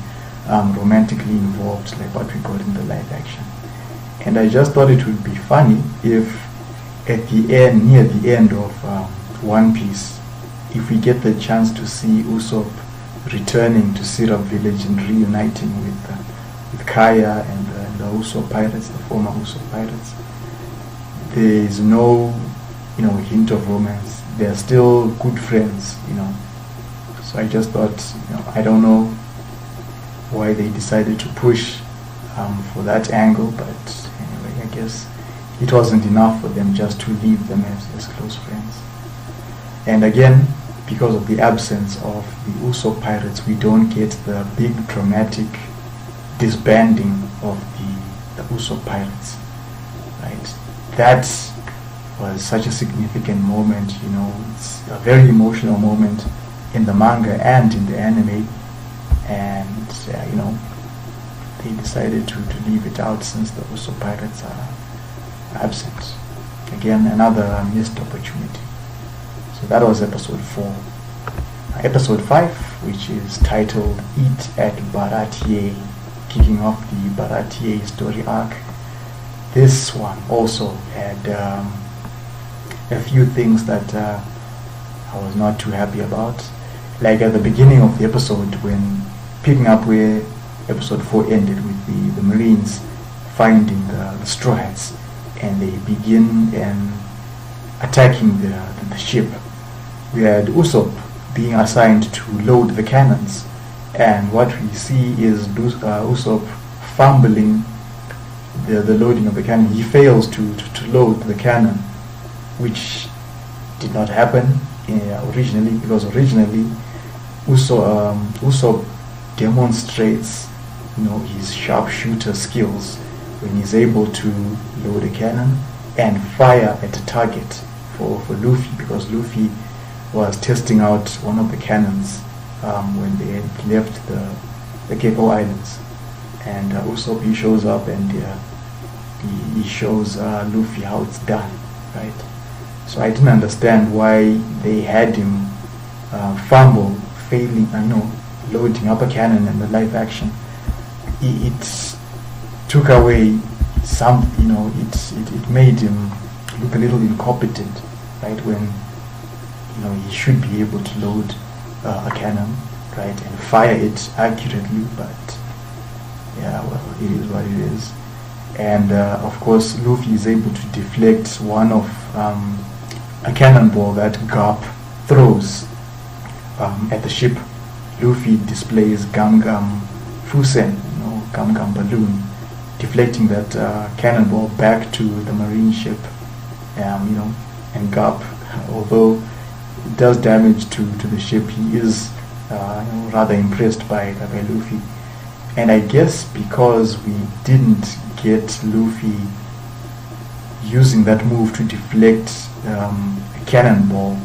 romantically involved like what we got in the live action. And I just thought it would be funny if at the end, near the end of One Piece, if we get the chance to see Usopp returning to Syrup Village and reuniting with Kaya and the Usopp pirates, the former Usopp pirates. There is no hint of romance. They are still good friends, So I just thought, I don't know why they decided to push for that angle, but anyway, I guess it wasn't enough for them just to leave them as close friends. And again, because of the absence of the Usopp pirates, we don't get the big dramatic disbanding of the Usopp pirates, right? That was such a significant moment, it's a very emotional moment in the manga and in the anime, and they decided to leave it out since the Usopp pirates are absent. Again, another missed opportunity. So that was episode 4. Episode 5, which is titled Eat at Baratie, kicking off the Baratie story arc. This one also had a few things that I was not too happy about. Like at the beginning of the episode, when picking up where episode 4 ended with the Marines finding the straw hats, and they begin attacking the ship. We had Usopp being assigned to load the cannons, and what we see is Usopp fumbling the loading of the cannon. He fails to load the cannon, which did not happen originally, because originally Usopp demonstrates his sharpshooter skills when he's able to load a cannon and fire at a target for Luffy, because Luffy was testing out one of the cannons when they had left the Gecko Islands, and Usopp, he shows up and he shows Luffy how it's done, right? So I didn't understand why they had him fumble, failing, loading up a cannon in the live action. It took away some, it made him look a little incompetent, right? When he should be able to load a cannon, right, and fire it accurately. But yeah, well, it is what it is. And of course, Luffy is able to deflect one of a cannonball that Garp throws at the ship. Luffy displays Gum Gum Fusen, Gum Gum Balloon, deflecting that cannonball back to the marine ship. And Garp, although it does damage to the ship, he is rather impressed by Luffy. And I guess because we didn't get Luffy using that move to deflect a cannonball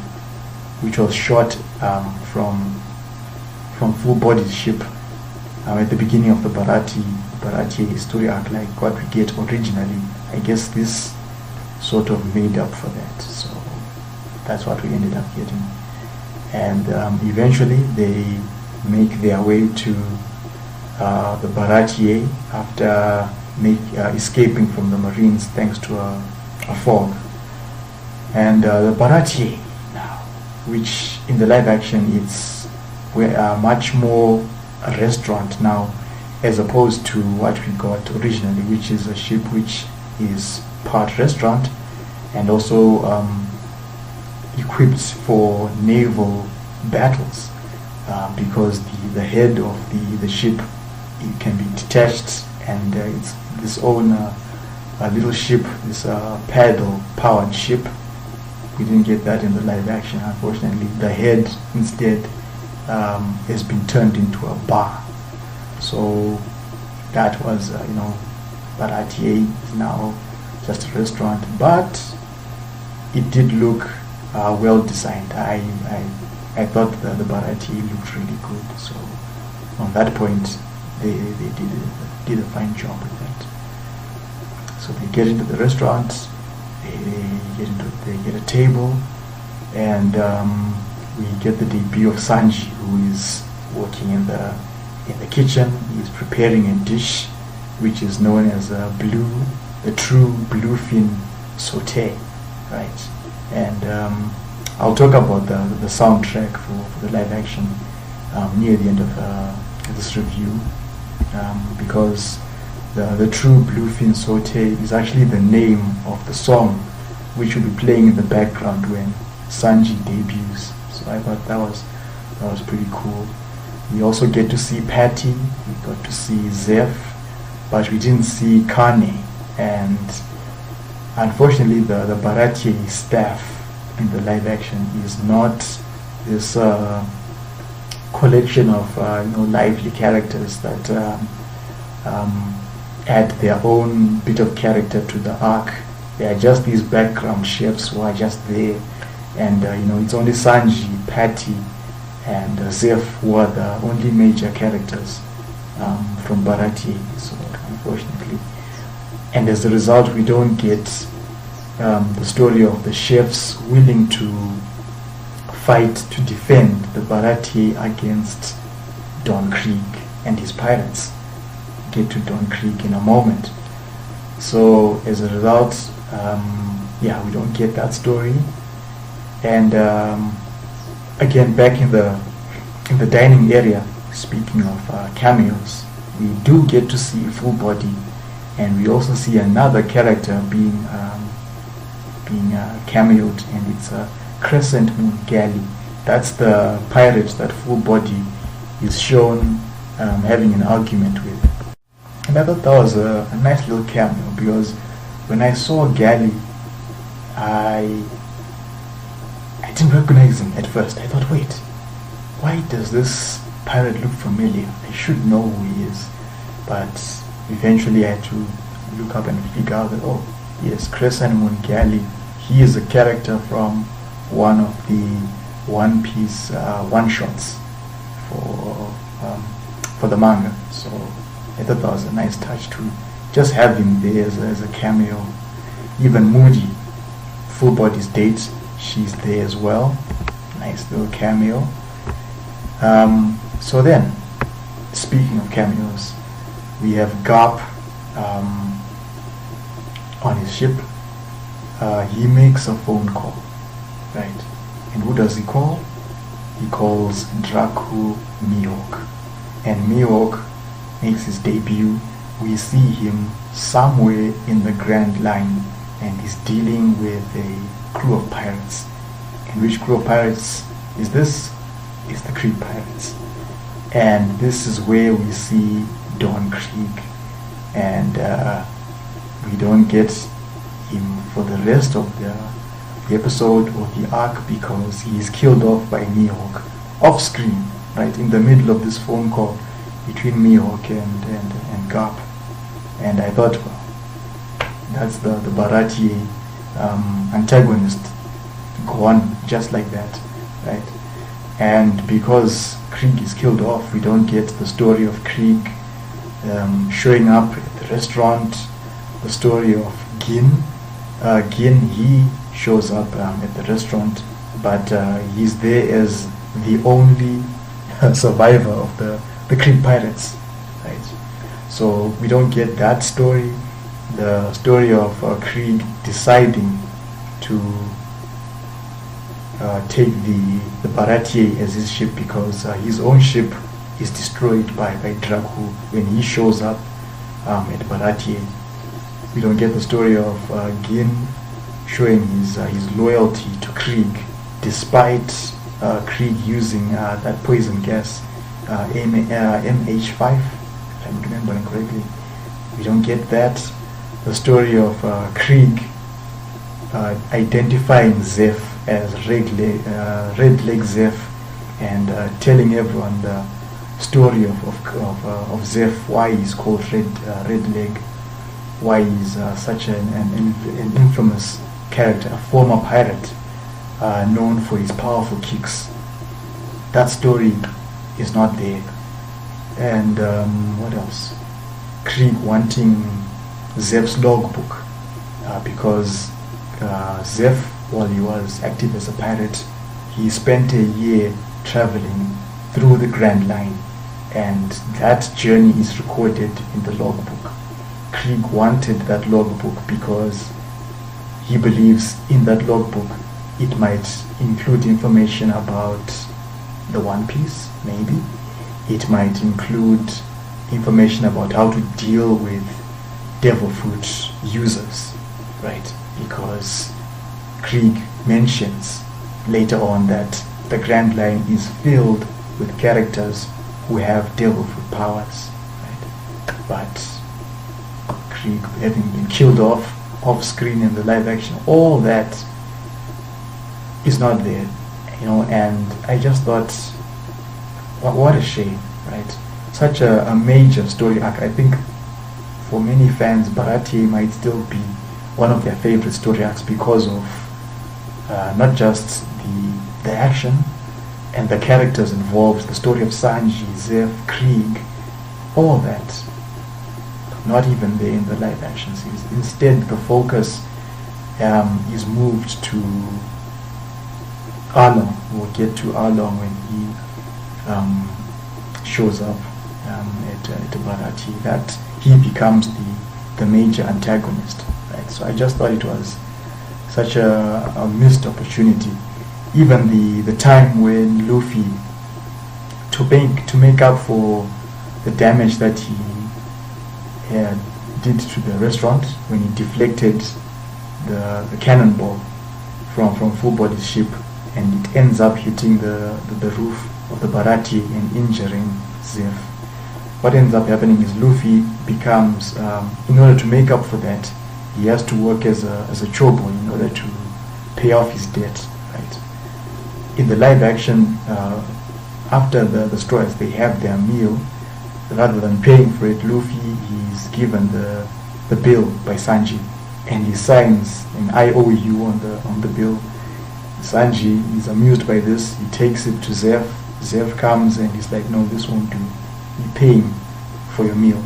which was shot from full-bodied ship at the beginning of the Baratie story arc, like what we get originally, I guess this sort of made up for that. So that's what we ended up getting. And eventually they make their way to the Baratie after escaping from the Marines thanks to a fog. And the Baratie now, which in the live action it's much more a restaurant now, as opposed to what we got originally, which is a ship which is part restaurant and also equipped for naval battles, because the head of the ship, it can be detached, and it's this own a little ship, this paddle powered ship. We didn't get that in the live action, unfortunately. The head instead has been turned into a bar. So that was Baratie is now just a restaurant, but it did look well designed. I thought the Baratie looked really good. So on that point, they did a fine job with that. So they get into the restaurant, they get a table, and we get the debut of Sanji, who is working in the kitchen. He's preparing a dish which is known as the true bluefin saute, right? And I'll talk about the soundtrack for the live action near the end of this review, because the true bluefin saute is actually the name of the song which will be playing in the background when Sanji debuts. So I thought that was pretty cool. We also get to see Patty, we got to see Zeph, but we didn't see Kane. And unfortunately, the Baratie staff in the live action is not this collection of lively characters that add their own bit of character to the arc. They are just these background chefs who are just there, and it's only Sanji, Patty, and Zeph who are the only major characters from Baratie. So unfortunately, and as a result, we don't get the story of the chefs willing to fight to defend the Baratie against Don Krieg and his pirates. Get to Don Krieg in a moment. So as a result, we don't get that story. And again, back in the dining area, speaking of cameos, we do get to see Full Body and we also see another character being cameoed, and it's Crescent Moon Galley. That's the pirate that Full Body is shown having an argument with. And I thought that was a nice little cameo, because when I saw Galley, I didn't recognize him at first. I thought, wait, why does this pirate look familiar? I should know who he is. But eventually I had to look up and figure out that, oh yes, Crescent Moon Galley, he is a character from one of the One Piece one-shots for the manga. So I thought that was a nice touch to just have him there as a cameo. Even Moody, Full Body's date, she's there as well. Nice little cameo. So then, speaking of cameos, we have Garp on his ship. He makes a phone call, right? And who does he call? He calls Draku Mihawk. And Mihawk makes his debut. We see him somewhere in the Grand Line, and he's dealing with a crew of pirates. And which crew of pirates is this? It's the Krieg Pirates. And this is where we see Don Krieg, and we don't get him for the rest of the episode or the arc, because he is killed off by Mihawk off screen, right in the middle of this phone call between Mihawk and Garp. And I thought, well, that's the Baratie antagonist gone just like that, right? And because Krieg is killed off, we don't get the story of Krieg showing up at the restaurant, the story of Gin. Gin, he shows up at the restaurant, but he's there as the only survivor of the Krieg Pirates, right? So we don't get that story, the story of Krieg deciding to take the Baratie as his ship, because his own ship is destroyed by Draku when he shows up at Baratie. We don't get the story of Gin showing his loyalty to Krieg, despite Krieg using that poison gas, MH5, if I'm remembering correctly. We don't get that. The story of Krieg identifying Zeph as Red Leg Zeph, and telling everyone the story of Zeph, why he's called Red Leg, why he's such an infamous character, a former pirate known for his powerful kicks. That story is not there. And what else? Krieg wanting Zeph's logbook, because Zeph, while he was active as a pirate, he spent a year traveling through the Grand Line, and that journey is recorded in the logbook. Krieg wanted that logbook because he believes in that logbook it might include information about the One Piece, maybe. It might include information about how to deal with devil fruit users, right? Because Krieg mentions later on that the Grand Line is filled with characters who have devil fruit powers, right? But Krieg having been killed off screen in the live action, all that is not there, and I just thought, what a shame, right? Such a major story arc. I think for many fans, Baratie might still be one of their favorite story arcs because of not just the action and the characters involved, the story of Sanji, Zeph, Krieg, all that. Not even there in the live action series. Instead, the focus is moved to Arlong. We'll get to Arlong when he shows up at Baratie. That he becomes the major antagonist, right? So I just thought it was such a missed opportunity. Even the time when Luffy, to make up for the damage that he had did to the restaurant when he deflected the cannonball from Full Body's ship, and it ends up hitting the roof of the Baratie and injuring Zeph. What ends up happening is Luffy becomes, in order to make up for that, he has to work as a chobo in order to pay off his debt, right? In the live action, after the Straws, they have their meal. Rather than paying for it, Luffy is given the bill by Sanji, and he signs an IOU on the bill. Sanji is amused by this. He takes it to Zeph. Zeph comes and he's like, no, this won't do. You're paying for your meal.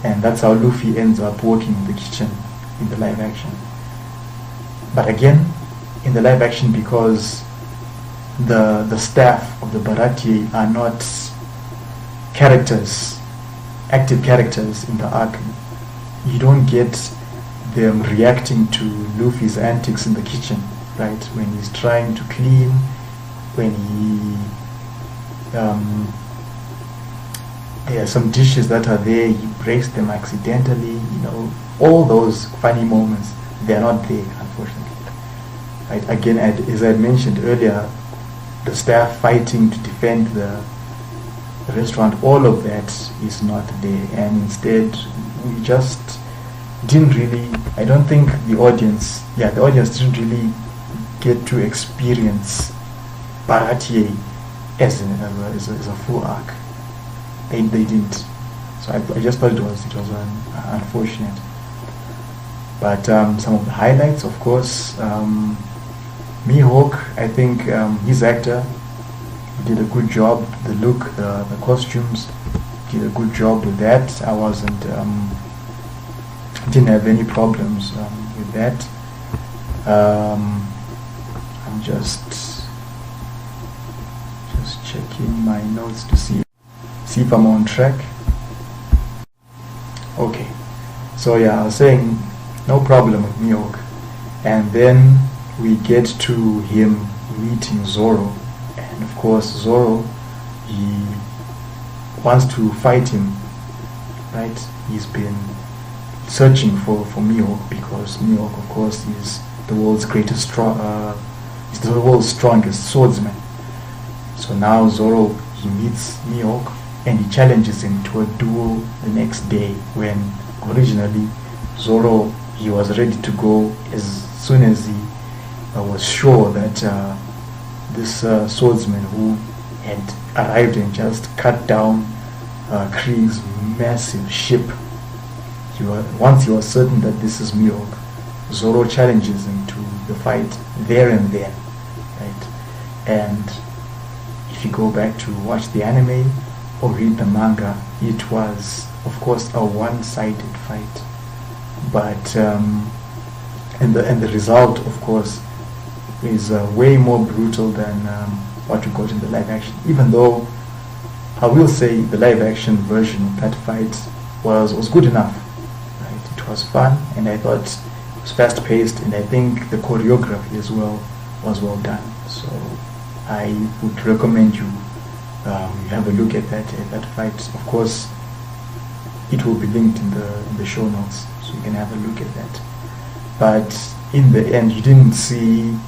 And that's how Luffy ends up working in the kitchen in the live action. But again, in the live action, because the staff of the Baratie are not characters, active characters in the arc, you don't get them reacting to Luffy's antics in the kitchen, right? When he's trying to clean, when he there are some dishes that are there, he breaks them accidentally, you know, all those funny moments, they're not there, unfortunately. Right? Again, as I mentioned earlier, the staff fighting to defend the restaurant, all of that is not there, and instead we just didn't really, I don't think the audience didn't really get to experience Baratie as a full arc. They didn't. So I just thought it was unfortunate. But some of the highlights, of course, Mihawk, I think his actor did a good job. The look, the costumes, did a good job with that. I didn't have any problems with that. I'm just checking my notes to see if I'm on track. Okay, so yeah, I was saying no problem with Mihawk, and then we get to him meeting Zoro, and of course Zoro, he wants to fight him, right? He's been searching for Mihawk because Mihawk, of course, is the world's is the world's strongest swordsman. So now Zoro, he meets Mihawk and he challenges him to a duel the next day, when originally Zoro, he was ready to go as soon as he was sure that this swordsman who had arrived and just cut down Krieg's massive ship, once he was certain that this is Mihawk, Zoro challenges him to the fight there and then, right? And if you go back to watch the anime or read the manga, it was, of course, a one-sided fight. But and the result, of course, is way more brutal than what we got in the live action. Even though I will say the live action version of that fight was good enough. Right? It was fun, and I thought it was fast-paced, and I think the choreography as well was well done. So I would recommend you have a look at that fight. Of course, it will be linked in the show notes, so you can have a look at that. But in the end, you didn't see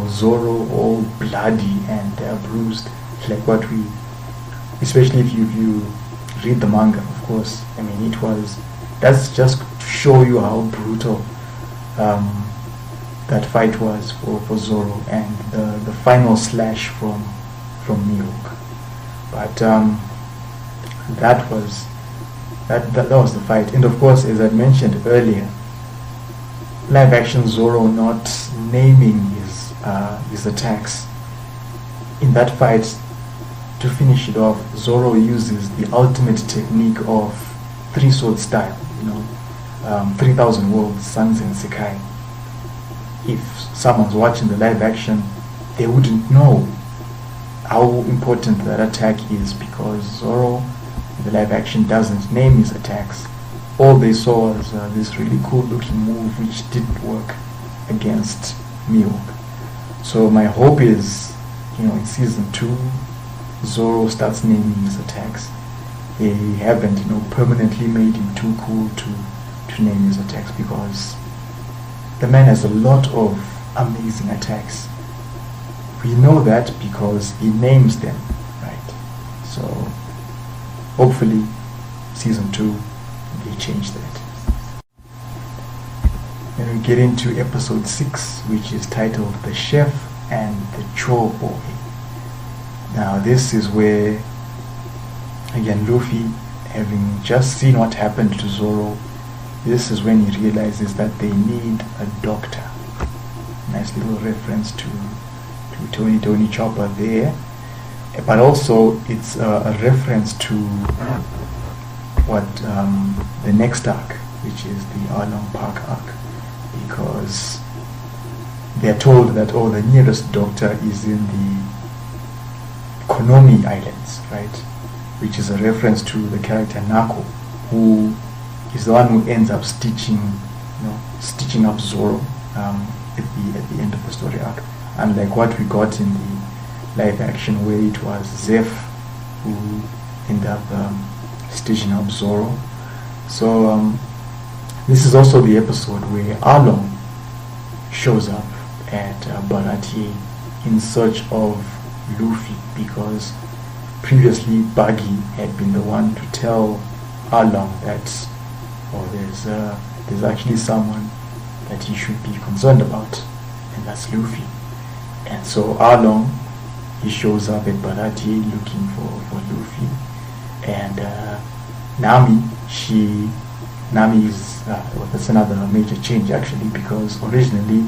Zoro all bloody and bruised like what we, especially if you read the manga, of course. I mean, that's just to show you how brutal that fight was for Zoro, and the final slash from Mihawk. But that was the fight. And of course, as I mentioned earlier, live action Zoro not naming his attacks. In that fight, to finish it off, Zoro uses the ultimate technique of three sword style, 3000 worlds, Sans and Sekai. If someone's watching the live action, they wouldn't know how important that attack is, because Zoro in the live action doesn't name his attacks. All they saw was this really cool looking move which didn't work against Mihawk. So my hope is, in season 2, Zoro starts naming his attacks. They haven't, permanently made him too cool to to name his attacks, because the man has a lot of amazing attacks. We know that because he names them, right? So hopefully season 2 they change that. Then we get into episode 6, which is titled The Chef and the Chore Boy. Now this is where, again, Luffy, having just seen what happened to Zoro, this is when he realizes that they need a doctor. Nice little reference to Tony Chopper there, but also it's a reference to what the next arc, which is the Arlong Park arc, because they're told that the nearest doctor is in the Konomi Islands, right, which is a reference to the character Nako, who is the one who ends up stitching up Zoro at the end of the story arc, unlike what we got in the live action, where it was Zeph who ended up stitching up Zoro. So this is also the episode where Arlong shows up at Baratie in search of Luffy, because previously Buggy had been the one to tell Arlong that there's actually someone that he should be concerned about, and that's Luffy. And so Arlong, he shows up at Baratie looking for Luffy, and Nami is that's another major change actually, because originally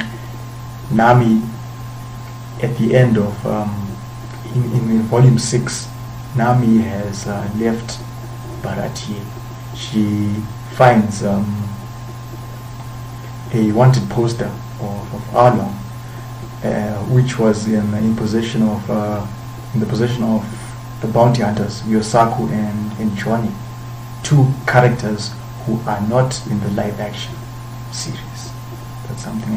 Nami, at the end of in volume 6, Nami has left Baratie. She finds a wanted poster of Arlong, which was in the possession of the bounty hunters Yosaku and Johnny, two characters who are not in the live action series. That's something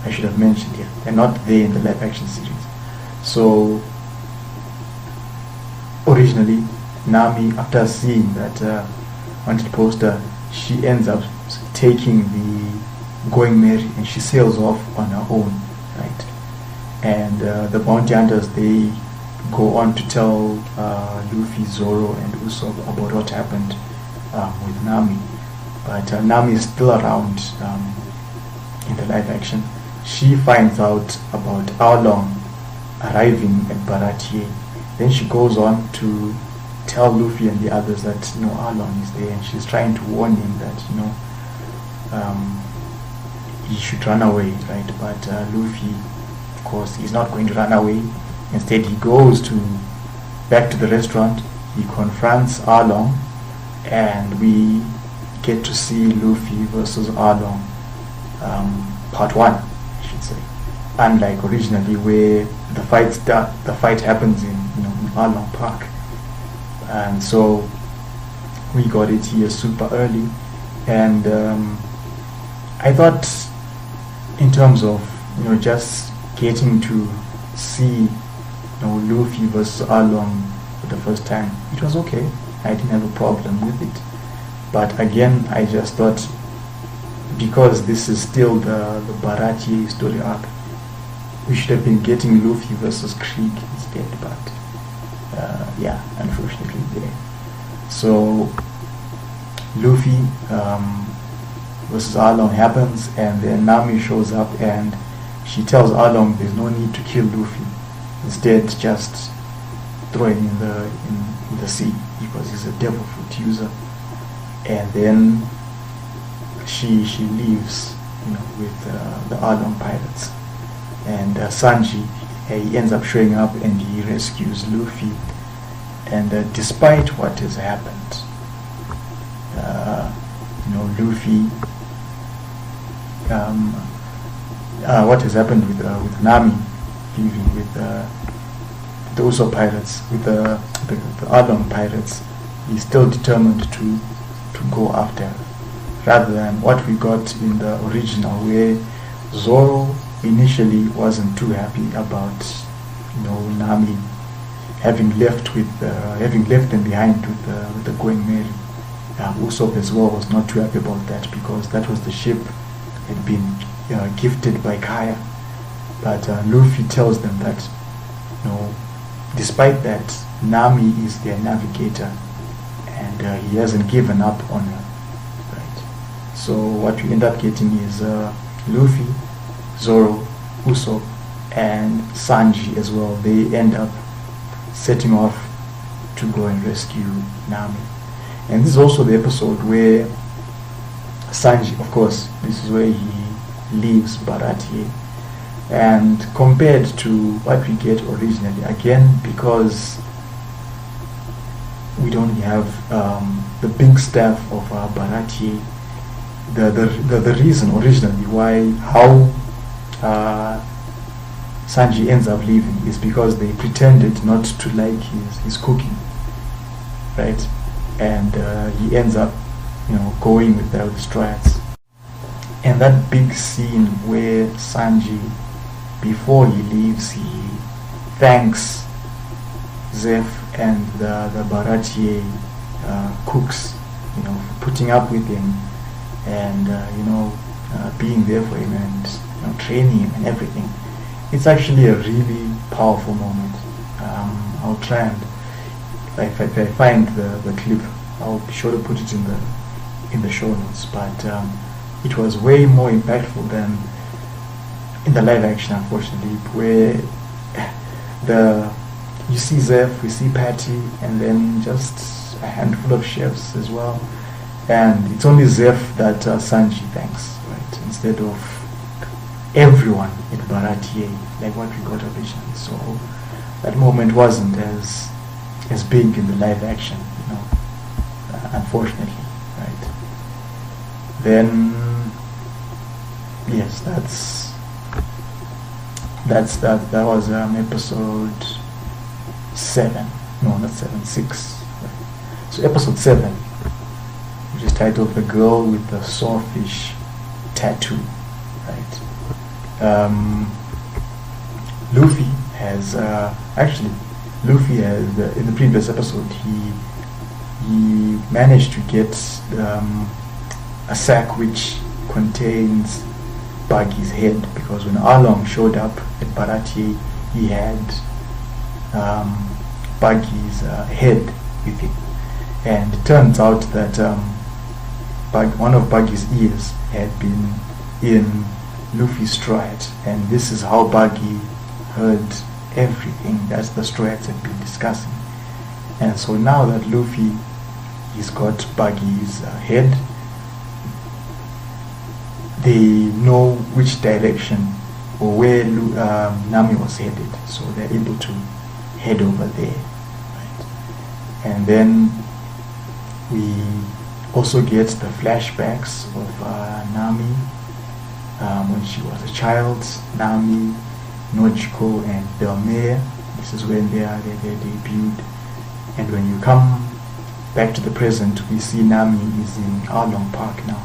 I should have mentioned here. They're not there in the live action series. So originally Nami, after seeing that wanted poster, she ends up taking the Going Merry and she sails off on her own, right? And the bounty hunters, they go on to tell Luffy, Zoro and Usopp about what happened with Nami. But Nami is still around in the live action. She finds out about Arlong arriving at Baratie. Then she goes on to tell Luffy and the others that Arlong is there, and she's trying to warn him that he should run away, right? But Luffy, of course, he's not going to run away. Instead, he goes back to the restaurant. He confronts Arlong, and we get to see Luffy versus Arlong, part 1, I should say. Unlike originally, where the fight happens in Arlong Park, and so we got it here super early. And I thought, in terms of just getting to see Luffy versus Arlong for the first time, it was okay. I didn't have a problem with it. But again, I just thought, because this is still the Baratie story arc, we should have been getting Luffy versus Krieg instead. But yeah, unfortunately there. So Luffy versus Arlong happens, and then Nami shows up and she tells Arlong there's no need to kill Luffy. Instead, just throw him in the sea, because he's a devil fruit user. And then she leaves, with the Arlong pirates. And Sanji, he ends up showing up and he rescues Luffy. And despite what has happened, Luffy, what has happened with Nami leaving with the Usopp pirates, with the Arlong pirates, he's still determined to go after her, rather than what we got in the original, where Zoro initially wasn't too happy about Nami having left them behind with the Going Merry, Usopp as well was not too happy about that, because that was the ship that had been gifted by Kaya. But Luffy tells them that, despite that, Nami is their navigator, and he hasn't given up on her. Right. So what we end up getting is Luffy, Zoro, Usopp, and Sanji as well. They end up setting off to go and rescue Nami. And this is also the episode where Sanji, of course, this is where he leaves Baratie. And compared to what we get originally, again, because we don't have the big staff of Baratie, the reason originally how Sanji ends up leaving is because they pretended not to like his cooking, right? And he ends up, going with the Strats. And that big scene where Sanji, before he leaves, he thanks Zeph and the Baratie cooks, for putting up with him and being there for him and training him and everything. It's actually a really powerful moment. I'll try and if I find the clip, I'll be sure to put it in the show notes. But it was way more impactful than in the live action, unfortunately, where you see Zeph, we see Patty, and then just a handful of chefs as well, and it's only Zeph that Sanji thanks, right, instead of everyone at Baratie, like what we got originally. So that moment wasn't as big in the live action, unfortunately, right? Then yes, that was episode 7. No, not 7, 6. Right? So episode 7, which is titled "The Girl with the Sawfish Tattoo." Right. Luffy has in the previous episode he managed to get a sack which contains Buggy's head, because when Arlong showed up at Baratie, he had Buggy's head with him, and it turns out that one of Buggy's ears had been in Luffy's Strat, and this is how Buggy heard everything that the Strats had been discussing. And so now that Luffy he's got Buggy's head, they know which direction or where Nami was headed, so they're able to head over there, right? And then we also get the flashbacks of Nami when she was a child, Nami, Nojiko, and Belmere. This is when they debuted. And when you come back to the present, we see Nami is in Arlong Park now,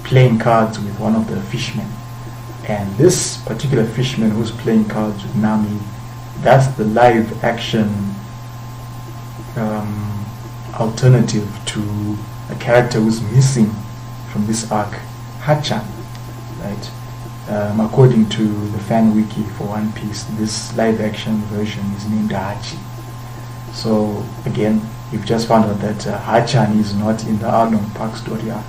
playing cards with one of the fishmen. And this particular fisherman who's playing cards with Nami, that's the live action alternative to a character who's missing from this arc, Hachan, right? According to the fan wiki for One Piece, this live action version is named Hachi. So again, we've just found out that Hachan is not in the Arlong Park story arc,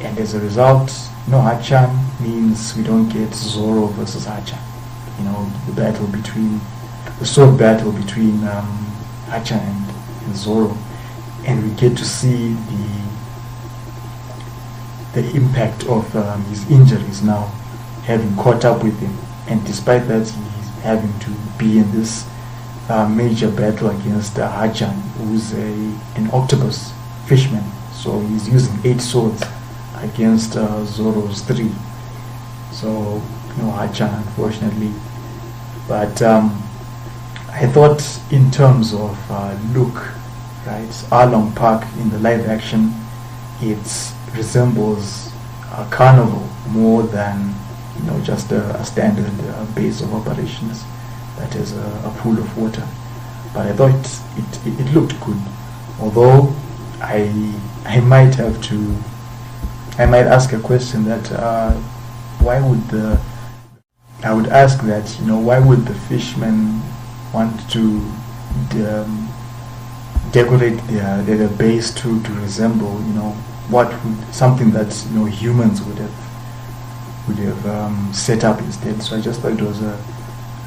and as a result, no Hachan means we don't get Zoro versus Hachan. The sword battle between Hachan and Zoro, and we get to see the impact of his injuries now having caught up with him, and despite that he's having to be in this major battle against Hachan, who's an octopus fishman. So he's using 8 swords against Zoro's 3. So no Hachan, unfortunately. But I thought in terms of look, right, Arlong Park in the live action, it resembles a carnival more than just a standard base of operations that is a pool of water. But I thought it looked good, although I might have to, I might ask a question that why would I would ask that, why would the fishmen want to decorate their base to resemble, what would, something that humans would have set up instead. So I just thought it was a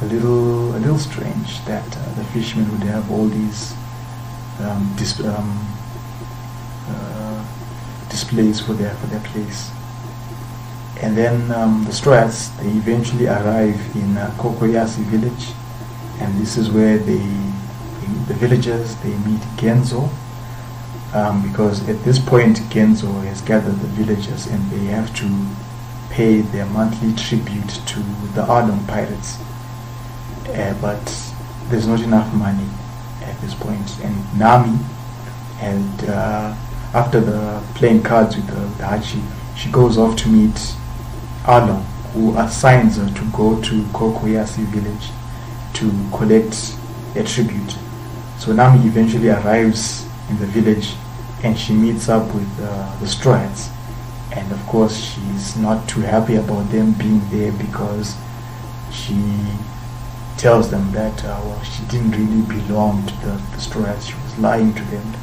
little strange that the fishmen would have all these displays for their place. And then the Straws, they eventually arrive in Kokoyasi village, and this is where the villagers, they meet Genzo, because at this point Genzo has gathered the villagers and they have to pay their monthly tribute to the Arlong pirates, but there's not enough money at this point. And Nami had, after the playing cards with the Hachi, she goes off to meet Arlong, who assigns her to go to Kokoyasi village to collect a tribute. So Nami eventually arrives in the village and she meets up with the Straw Hats, and of course she's not too happy about them being there, because she tells them that well, she didn't really belong to the Straw Hats. She was lying to them.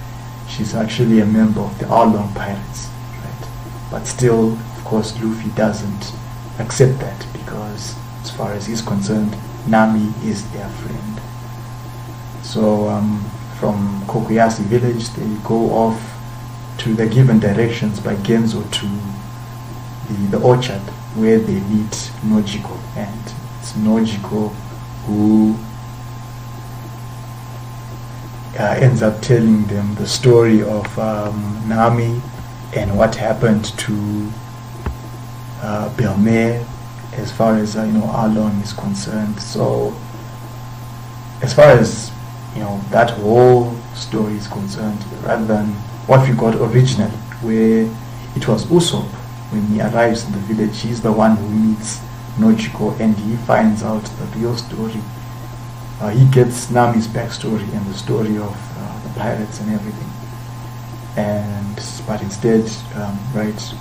She's actually a member of the Arlong pirates, right? But still, of course, Luffy doesn't accept that, because as far as he's concerned, Nami is their friend. So from Kokoyasi village, they go off to the given directions by Genzo to the orchard, where they meet Nojiko, and it's Nojiko who ends up telling them the story of Nami and what happened to Belmer, as far as Arlong is concerned. So as far as that whole story is concerned, rather than what we got originally, where it was Usopp, when he arrives in the village, he's the one who meets Nojiko and he finds out the real story. He gets Nami's backstory and the story of the pirates and everything. But instead, right,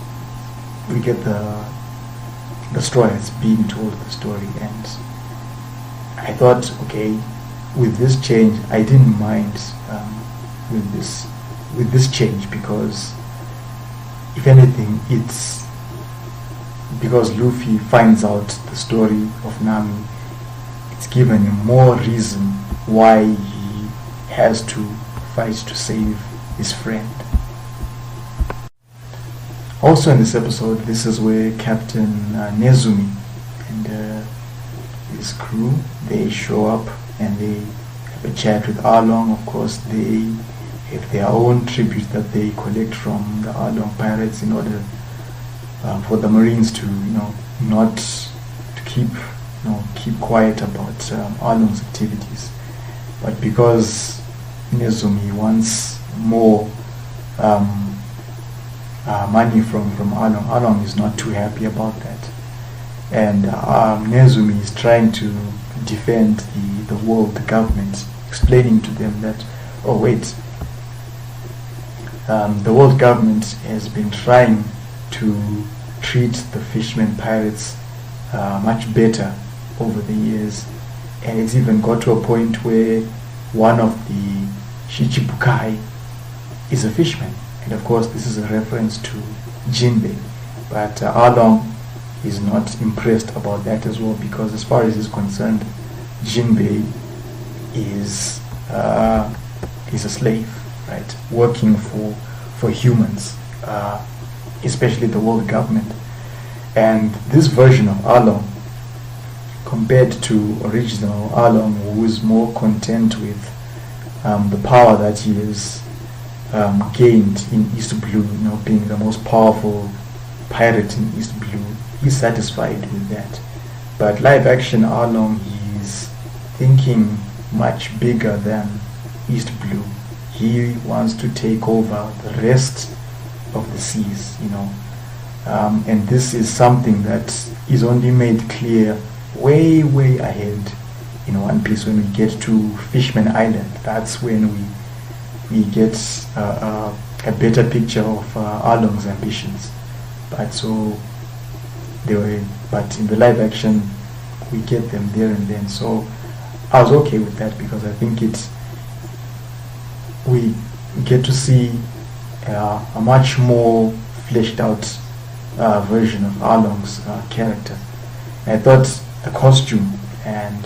we get the Straw Hats being told the story. And I thought, okay, with this change, I didn't mind with this change, because if anything, it's because Luffy finds out the story of Nami, it's given him more reason why he has to fight to save his friend. Also in this episode, this is where Captain Nezumi and his crew, they show up and they have a chat with Arlong. Of course, they have their own tribute that they collect from the Arlong pirates in order for the Marines to, not to keep quiet about Arlong's activities. But because Nezumi wants more money from Arlong, Arlong is not too happy about that. And Nezumi is trying to defend the world government, explaining to them that, oh wait, the world government has been trying to treat the fishermen pirates much better over the years, and it's even got to a point where one of the Shichibukai is a fisherman. And of course this is a reference to Jinbei, but Arlong is not impressed about that as well, because as far as he's concerned, Jinbei is a slave, right, working for humans, especially the world government. And this version of Arlong, compared to original Arlong, who is more content with the power that he has gained in East Blue, being the most powerful pirate in East Blue, he's satisfied with that. But live action Arlong, he's thinking much bigger than East Blue. He wants to take over the rest of the seas, and this is something that is only made clear way ahead in One Piece. When we get to Fishman Island, that's when we get a better picture of Arlong's ambitions. But but in the live action, we get them there and then. So I was okay with that, because I think we get to see a much more fleshed out version of Arlong's character. I thought the costume and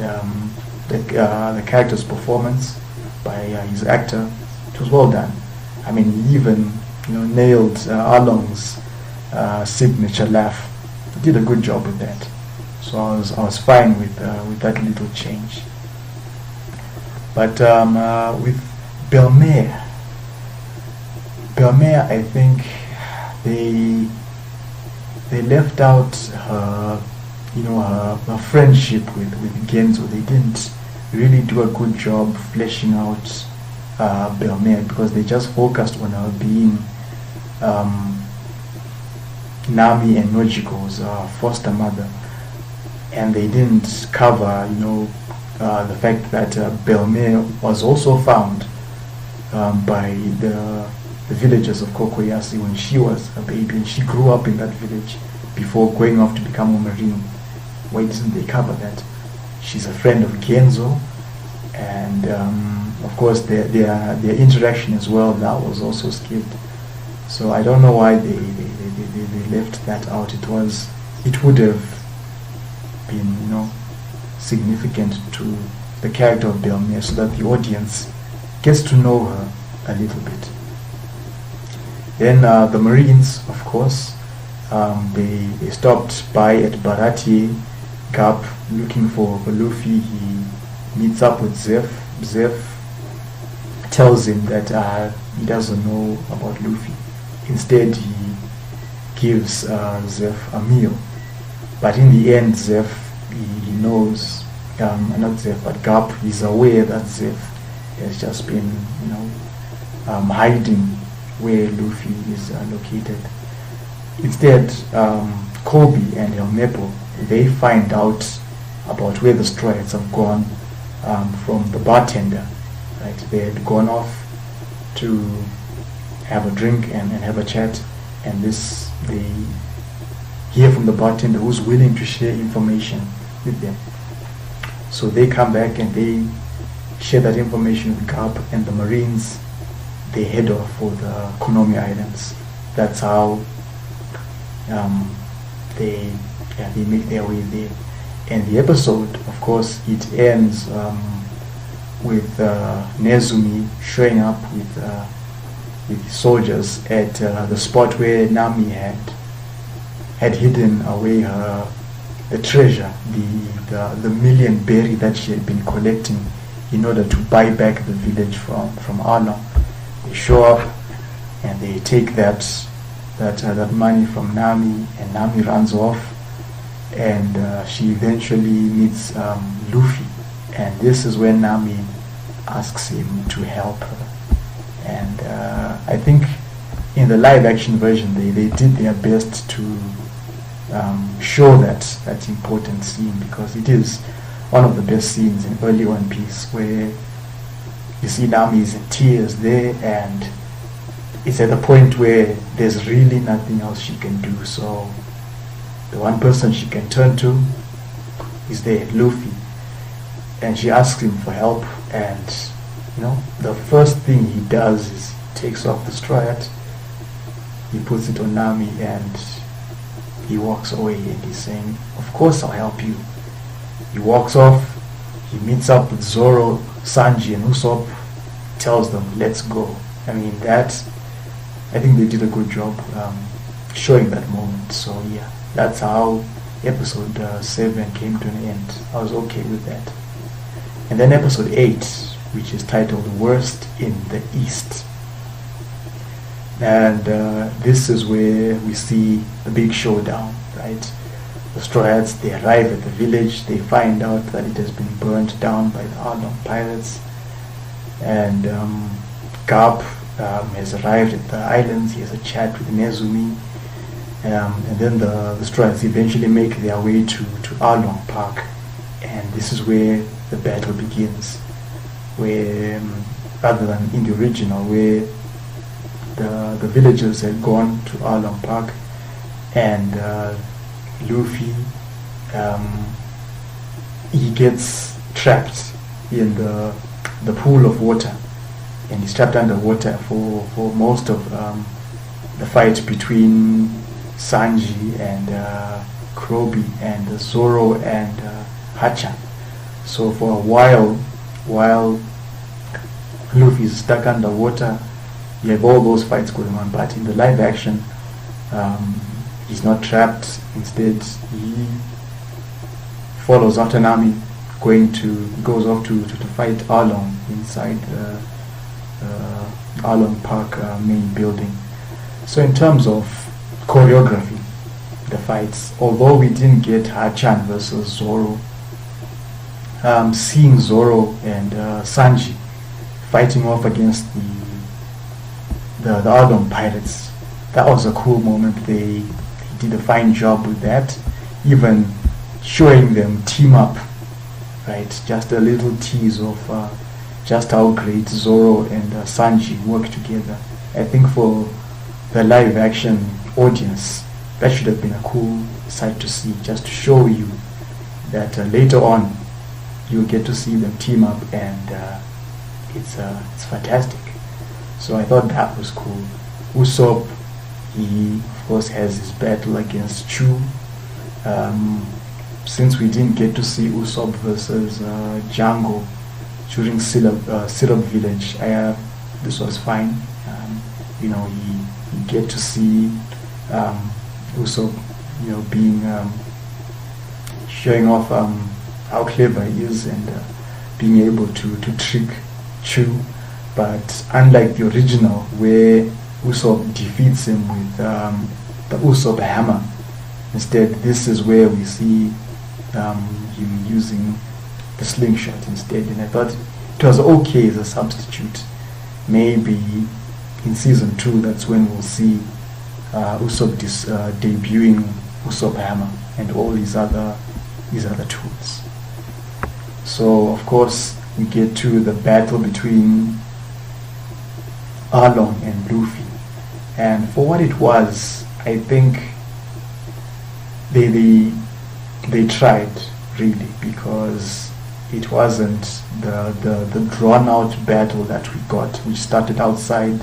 the character's performance by his actor, it was well done. I mean, he even nailed Arlong's signature laugh. He did a good job with that. So I was fine with that little change. But with Belmere, I think they left out her friendship with Genzo. They didn't really do a good job fleshing out Belmere, because they just focused on her being Nami and Nojiko's foster mother, and they didn't cover the fact that Belmere was also found by the villagers of Kokoyasi when she was a baby, and she grew up in that village before going off to become a marine. Why didn't they cover that? She's a friend of Genzo, and of course their interaction as well, that was also skipped. So I don't know why they left that out. It would have been significant to the character of Belmere, so that the audience gets to know her a little bit. Then the Marines, of course, they stopped by at Baratie Gap looking for Luffy. He meets up with Zeph. Zeph tells him that he doesn't know about Luffy. Instead, he gives Zeph a meal. But in the end, Zeph, he knows, not Zeph, but Gap is aware that Zeph has just been, hiding where Luffy is located. Instead, Kobe and Helmeppo, they find out about where the Straw Hats have gone from the bartender. Right, they had gone off to have a drink and have a chat, and they hear from the bartender who's willing to share information with them. So they come back and they share that information with Garp, and the Marines, they head off for the Konomi Islands. That's how they make their way there. And the episode, of course, it ends with Nezumi showing up with soldiers at the spot where Nami had hidden away the treasure, the million berry that she had been collecting in order to buy back the village from Arlong. They show up and they take that money from Nami, and Nami runs off, and she eventually meets Luffy, and this is when Nami asks him to help her. And I think in the live action version they did their best to show that important scene, because it is one of the best scenes in early One Piece, where you see Nami is in tears there, and it's at the point where there's really nothing else she can do. So the one person she can turn to is there, Luffy, and she asks him for help, and the first thing he does is takes off the Straw Hat, he puts it on Nami, and he walks away, and he's saying, "Of course I'll help you." He walks off, he meets up with Zoro, Sanji, and Usopp, tells them, "Let's go." I mean, I think they did a good job showing that moment. So yeah, that's how episode 7 came to an end. I was okay with that. And then episode 8, which is titled Worst in the East. And this is where we see the big showdown, right? The Straw Hats, they arrive at the village, they find out that it has been burnt down by the Arlong pirates, and Garp has arrived at the islands. He has a chat with Nezumi, and then the Straw Hats eventually make their way to Arlong Park, and this is where the battle begins, where rather than in the original, where the villagers had gone to Arlong Park, and Luffy, he gets trapped in the pool of water, and he's trapped underwater for most of the fight between Sanji and Krobi and Zoro and Hacha. So for a while Luffy is stuck underwater, you have all those fights going on. But in the live action, he's not trapped. Instead, he follows after Nami, goes off to fight Arlong inside Arlong Park main building. So in terms of choreography, the fights, although we didn't get Hachan versus Zoro, seeing Zoro and Sanji fighting off against the Arlong pirates, that was a cool moment. They did a fine job with that, even showing them team up, right? Just a little tease of just how great Zoro and Sanji work together. I think for the live action audience, that should have been a cool sight to see, just to show you that later on you'll get to see them team up, and it's fantastic. So I thought that was cool. Usopp, he of course has his battle against Chu. Since we didn't get to see Usopp versus Django during Syrup Village, this was fine. You get to see Usopp, being showing off how clever he is, and being able to trick Chu. But unlike the original, where Usopp defeats him with the Usopp hammer, instead this is where we see him using the slingshot instead. And I thought it was okay as a substitute. Maybe in season 2, that's when we'll see Usopp debuting Usopp hammer and all these other tools. So of course we get to the battle between Arlong and Luffy, and for what it was, I think they tried really, because it wasn't the drawn out battle that we got, which started outside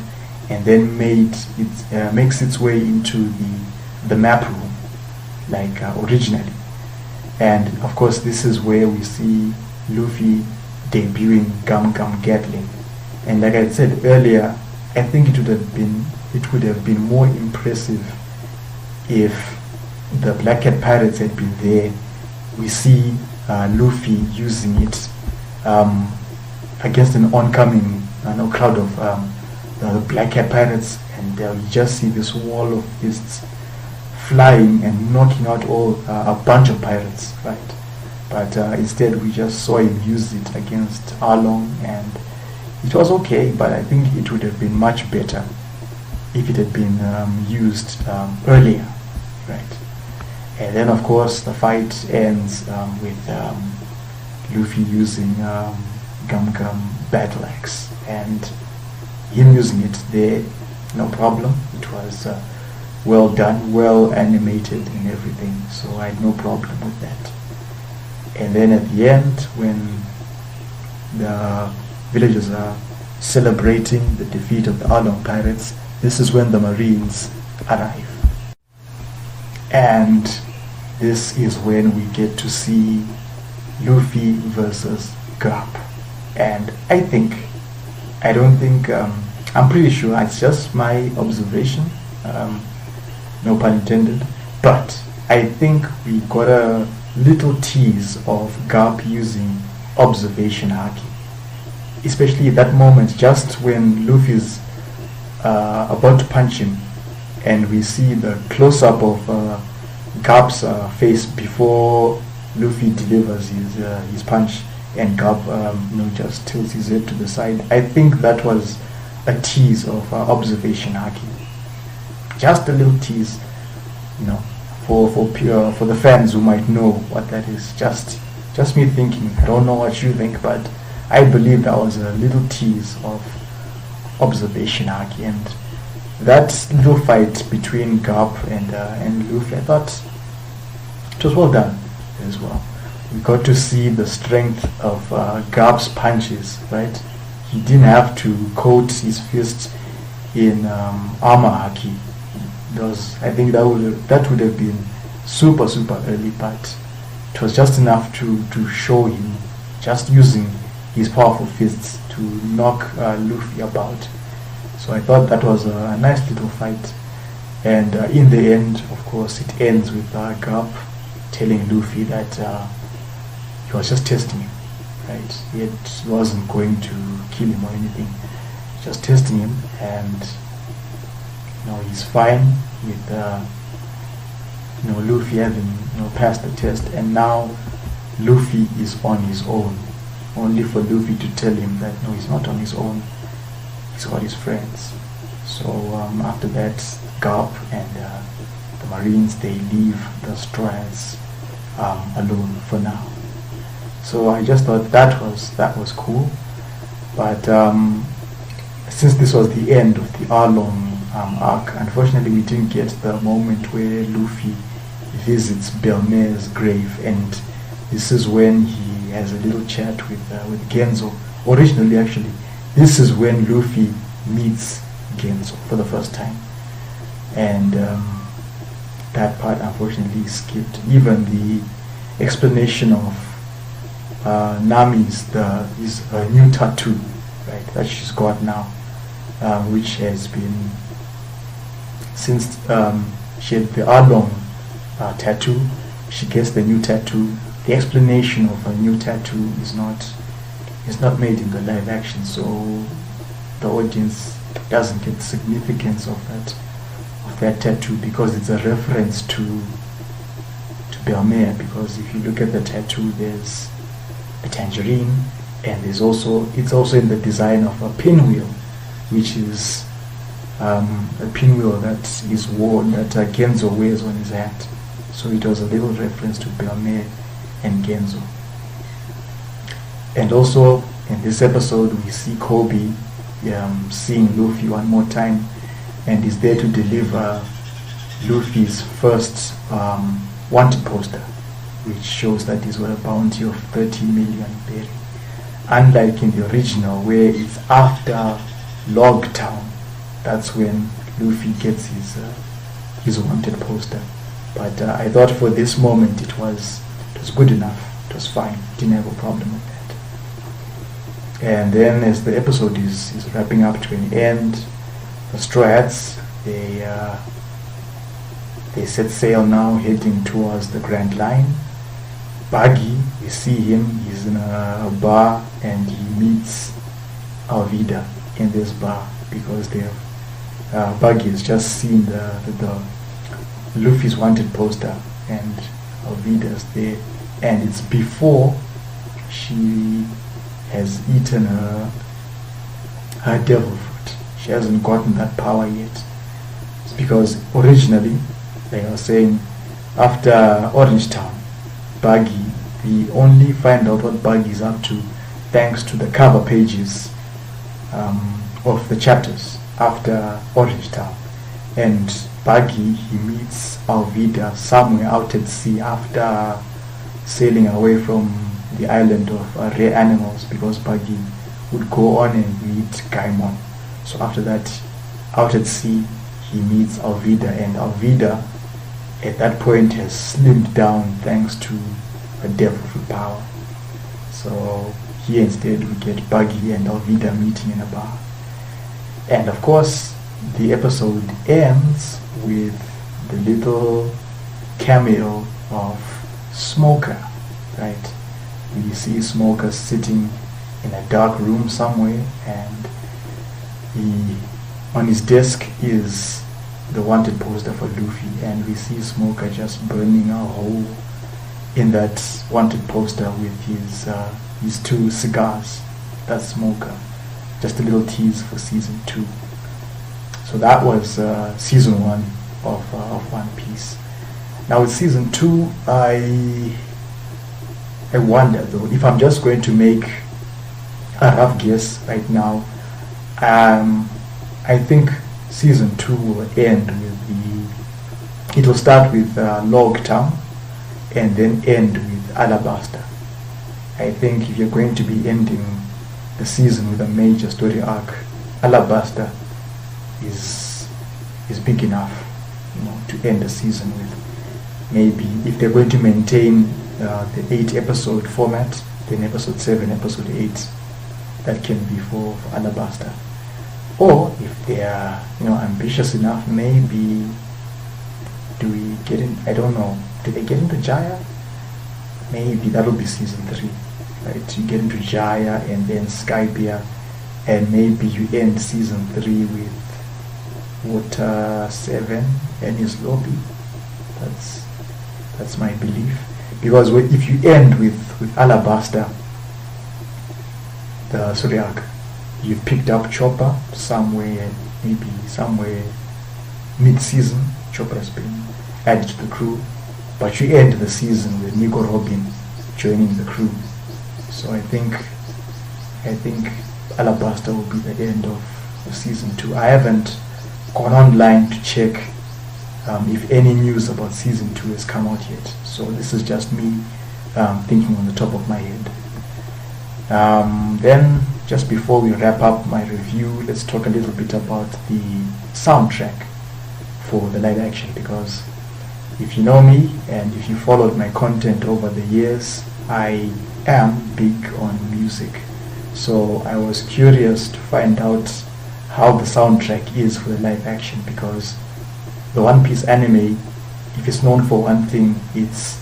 and then makes its way into the map room like originally. And of course this is where we see Luffy debuting Gum Gum Gatling. And like I said earlier, I think it would have been more impressive if the Black Cat Pirates had been there. We see Luffy using it against an oncoming crowd of the Black Cat Pirates, and we just see this wall of fists flying and knocking out a bunch of pirates, right? But instead we just saw him use it against Arlong, and it was okay, but I think it would have been much better if it had been used earlier, right? And then of course the fight ends with Luffy using Gum Gum Battle Axe, and him using it there, no problem. It was well done, well animated and everything, so I had no problem with that. And then at the end, when the villagers are celebrating the defeat of the Arlong pirates, this is when the Marines arrive. And this is when we get to see Luffy versus Garp. And I'm pretty sure it's just my observation, no pun intended, but I think we got a little tease of Garp using observation haki, especially at that moment just when Luffy's about to punch him, and we see the close-up of Garp's face before Luffy delivers his punch, and Garp just tilts his head to the side. I think that was a tease of observation haki, just a little tease, for the fans who might know what that is. Just me thinking. I don't know what you think, but I believe that was a little tease of observation haki, and that little fight between Garp and Luffy, I thought it was well done as well. We got to see the strength of Garp's punches, right? He didn't have to coat his fist in armor haki. I think that would have been super early, but it was just enough to show him just using his powerful fists to knock Luffy about. So I thought that was a nice little fight. And in the end, of course, it ends with Garp telling Luffy that he was just testing him, right? It wasn't going to kill him or anything, just testing him, and he's fine with Luffy having passed the test, and now Luffy is on his own, only for Luffy to tell him that no, he's not on his own, he's got his friends. So after that, Garp and the Marines, they leave the Straw Hats alone for now. So I just thought that was cool. But since this was the end of the Arlong arc, unfortunately we didn't get the moment where Luffy visits Belmere's grave, and this is when he has a little chat with Genzo. Originally, actually, this is when Luffy meets Genzo for the first time, and that part unfortunately skipped. Even the explanation of Nami's his new tattoo, right, that she's got now, which has been since she had the Arlong tattoo, she gets the new tattoo. The explanation of a new tattoo is not made in the live action, so the audience doesn't get the significance of that tattoo, because it's a reference to Belmere. Because if you look at the tattoo, there's a tangerine, and it's also in the design of a pinwheel, which is a pinwheel that is worn, that Genzo wears on his hat. So it was a little reference to Belmere and Genzo. And also in this episode we see Kobe seeing Luffy one more time, and is there to deliver Luffy's first wanted poster, which shows that he's got a bounty of 30 million berry. Unlike in the original, where it's after Log Town, that's when Luffy gets his wanted poster. But I thought for this moment it was good enough. It was fine. Didn't have a problem with that. And then as the episode is wrapping up to an end, the Straw Hats, they set sail now, heading towards the Grand Line. Buggy, we see him, he's in a bar, and he meets Alvida in this bar, because Buggy has just seen the Luffy's wanted poster, and Alvida's there, and it's before she has eaten her devil fruit. She hasn't gotten that power yet. It's because originally, like I was saying, after Orange Town, Buggy, we only find out what Buggy is up to thanks to the cover pages of the chapters after Orange Town. And Buggy, he meets Alvida somewhere out at sea after sailing away from the island of rare animals, because Buggy would go on and meet Gaimon. So after that, out at sea, he meets Alvida, and Alvida at that point has slimmed down thanks to a devil fruit power. So here instead we get Buggy and Alvida meeting in a bar. And of course the episode ends with the little cameo of Smoker, right? We see Smoker sitting in a dark room somewhere, and on his desk is the wanted poster for Luffy, and we see Smoker just burning a hole in that wanted poster with his 2 cigars. That's Smoker. Just a little tease for season 2. So that was season 1 of One Piece. Now with season 2, I wonder though, if I'm just going to make a rough guess right now, I think season 2 will end with it will start with Log Town and then end with Alabasta. I think if you're going to be ending the season with a major story arc, Alabasta is big enough, to end the season with. Maybe if they're going to maintain the 8-episode format, then episode 7, episode 8, that can be for Alabasta. Or if they are, ambitious enough, maybe do we get in? I don't know. Do they get into Jaya? Maybe that will be season 3, right? You get into Jaya and then Skypiea, and maybe you end season 3 with Water 7 and his lobby. That's my belief. Because if you end with Alabasta, the story arc, you've picked up Chopper somewhere mid-season. Chopper has been added to the crew, but you end the season with Nico Robin joining the crew. So I think Alabasta will be the end of season 2. I haven't gone online to check if any news about season 2 has come out yet. So this is just me thinking on the top of my head. Then, just before we wrap up my review, let's talk a little bit about the soundtrack for the live action, because if you know me and if you followed my content over the years, I am big on music. So I was curious to find out how the soundtrack is for the live action, because the One Piece anime, if it's known for one thing, it's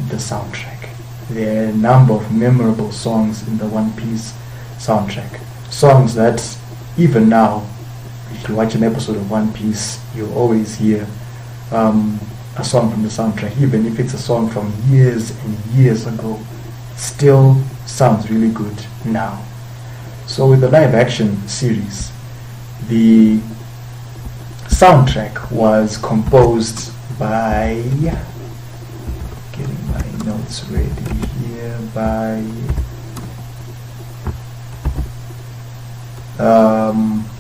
the soundtrack. There are a number of memorable songs in the One Piece soundtrack. Songs that even now, if you watch an episode of One Piece, you'll always hear a song from the soundtrack, even if it's a song from years and years ago, still sounds really good now. So with the live action series, the soundtrack was composed by, getting my notes ready here, by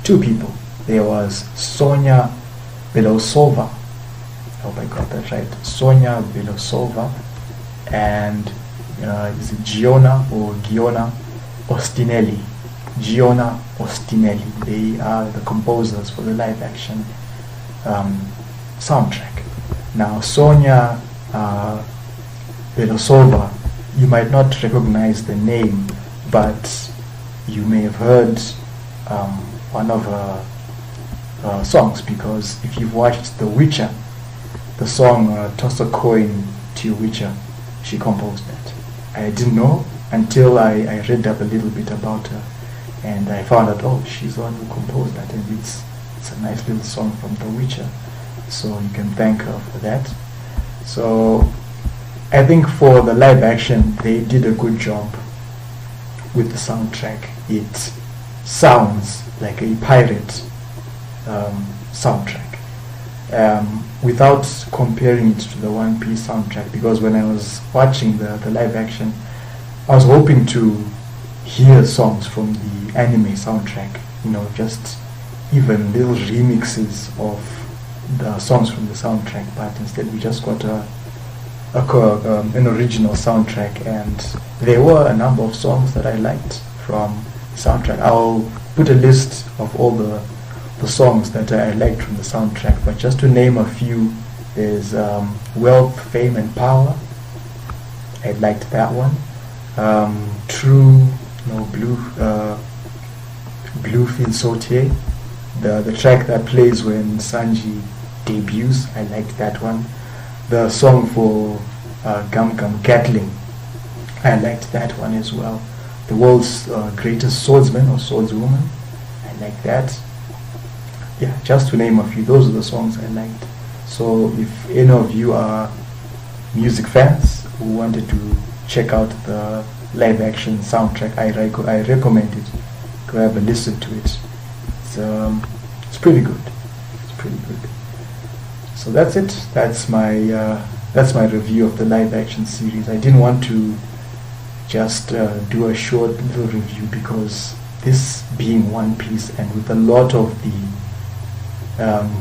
two people. There was Sonia Belosova, I hope I got that right, Sonia Belosova, and is it Giona Ostinelli? Giona Ostinelli. They are the composers for the live action soundtrack. Now Sonia Belosova, you might not recognize the name, but you may have heard one of her songs, because if you've watched The Witcher, the song Toss a Coin to Your Witcher, she composed that. I didn't know until I read up a little bit about her, and I found out, oh, she's the one who composed that, and it's a nice little song from The Witcher, so you can thank her for that. So I think for the live action, they did a good job with the soundtrack. It sounds like a pirate soundtrack, without comparing it to the One Piece soundtrack, because when I was watching the live action, I was hoping to hear songs from the anime soundtrack, just even little remixes of the songs from the soundtrack, but instead we just got an original soundtrack, and there were a number of songs that I liked from the soundtrack. I'll put a list of all the songs that I liked from the soundtrack, but just to name a few, there's Wealth, Fame and Power. I liked that one. Bluefield Sautier, the track that plays when Sanji debuts, I liked that one. The song for Gum Gum Gatling, I liked that one as well. The World's Greatest Swordsman or Swordswoman, I liked that. Yeah, just to name a few, those are the songs I liked. So if any of you are music fans who wanted to check out the live action soundtrack, I recommend it. Go have a listen to it. It's pretty good. It's pretty good. So that's it. That's my review of the live action series. I didn't want to just do a short little review, because this being One Piece, and with a lot of the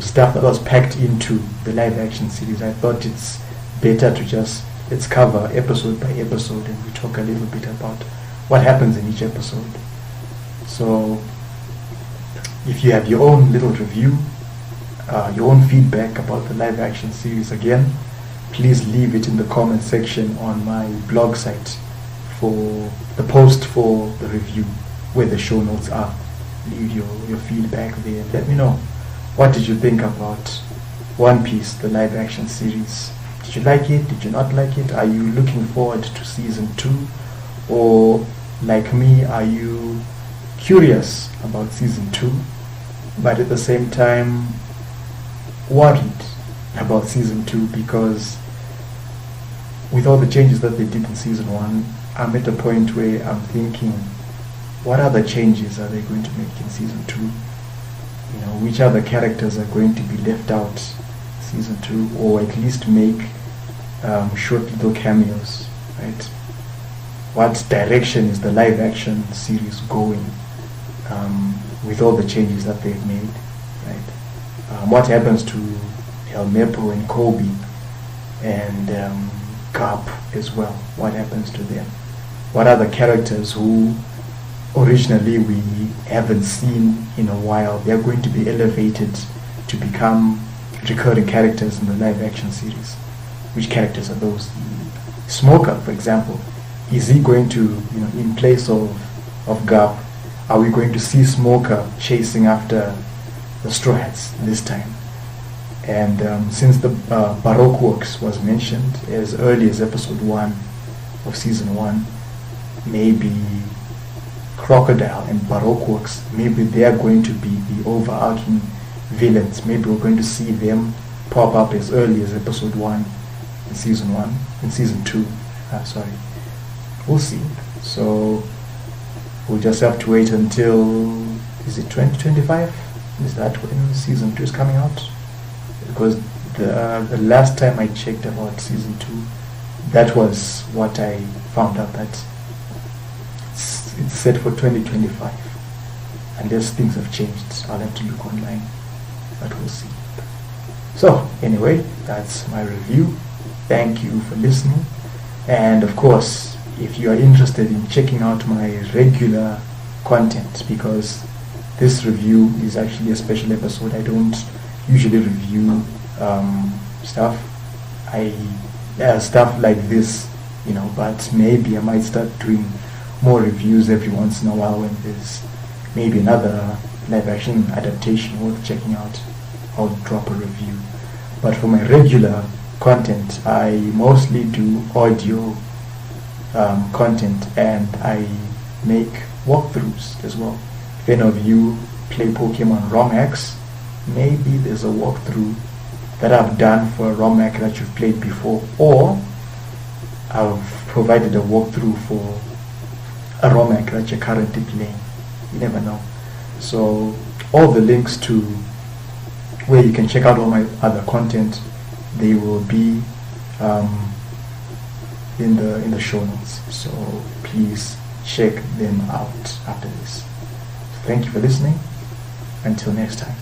stuff that was packed into the live action series. I thought it's better to just let's cover episode by episode and we talk a little bit about what happens in each episode. So if you have your own little review, your own feedback about the live action series, again, please leave it in the comment section on my blog site for the post for the review where the show notes are. Leave your feedback there. Let me know, what did you think about One Piece, the live action series? Did you like it? Did you not like it? Are you looking forward to season 2? Or like me, are you curious about season 2 but at the same time worried about season 2? Because with all the changes that they did in season 1, I'm at a point where I'm thinking, what other changes are they going to make in season 2? You know, which other characters are going to be left out season 2, or at least make short little cameos, right? What direction is the live action series going with all the changes that they've made, right? What happens to Helmeppo and Kobe and Garp as well? What happens to them? What are the characters who originally we haven't seen in a while? They're going to be elevated to become recurring characters in the live action series. Which characters are those? Smoker, for example, is he going to, you know, in place of Garp, are we going to see Smoker chasing after the Straw Hats this time? And since the Baroque Works was mentioned as early as episode 1 of season 1, maybe Crocodile and Baroque Works, maybe they are going to be the overarching villains. Maybe we're going to see them pop up as early as episode 1 in season 2. Sorry. We'll see. So we'll just have to wait until, is it 2025? Is that when season 2 is coming out? Because the last time I checked about season 2, that was what I found out, that it's set for 2025. Unless things have changed, I'll have to look online, but we'll see. So anyway, that's my review. Thank you for listening. And of course, if you are interested in checking out my regular content, because this review is actually a special episode, I don't usually review stuff like this, you know, but maybe I might start doing more reviews every once in a while when there's maybe another live action adaptation worth checking out. I'll drop a review. But for my regular content, I mostly do audio content, and I make walkthroughs as well. If any of you play Pokemon ROM Hacks, maybe there's a walkthrough that I've done for a ROM hack that you've played before, or I've provided a walkthrough for a ROM hack that you're currently playing. You never know. So all the links to where you can check out all my other content, they will be in the show notes. So please check them out after this. Thank you for listening. Until next time.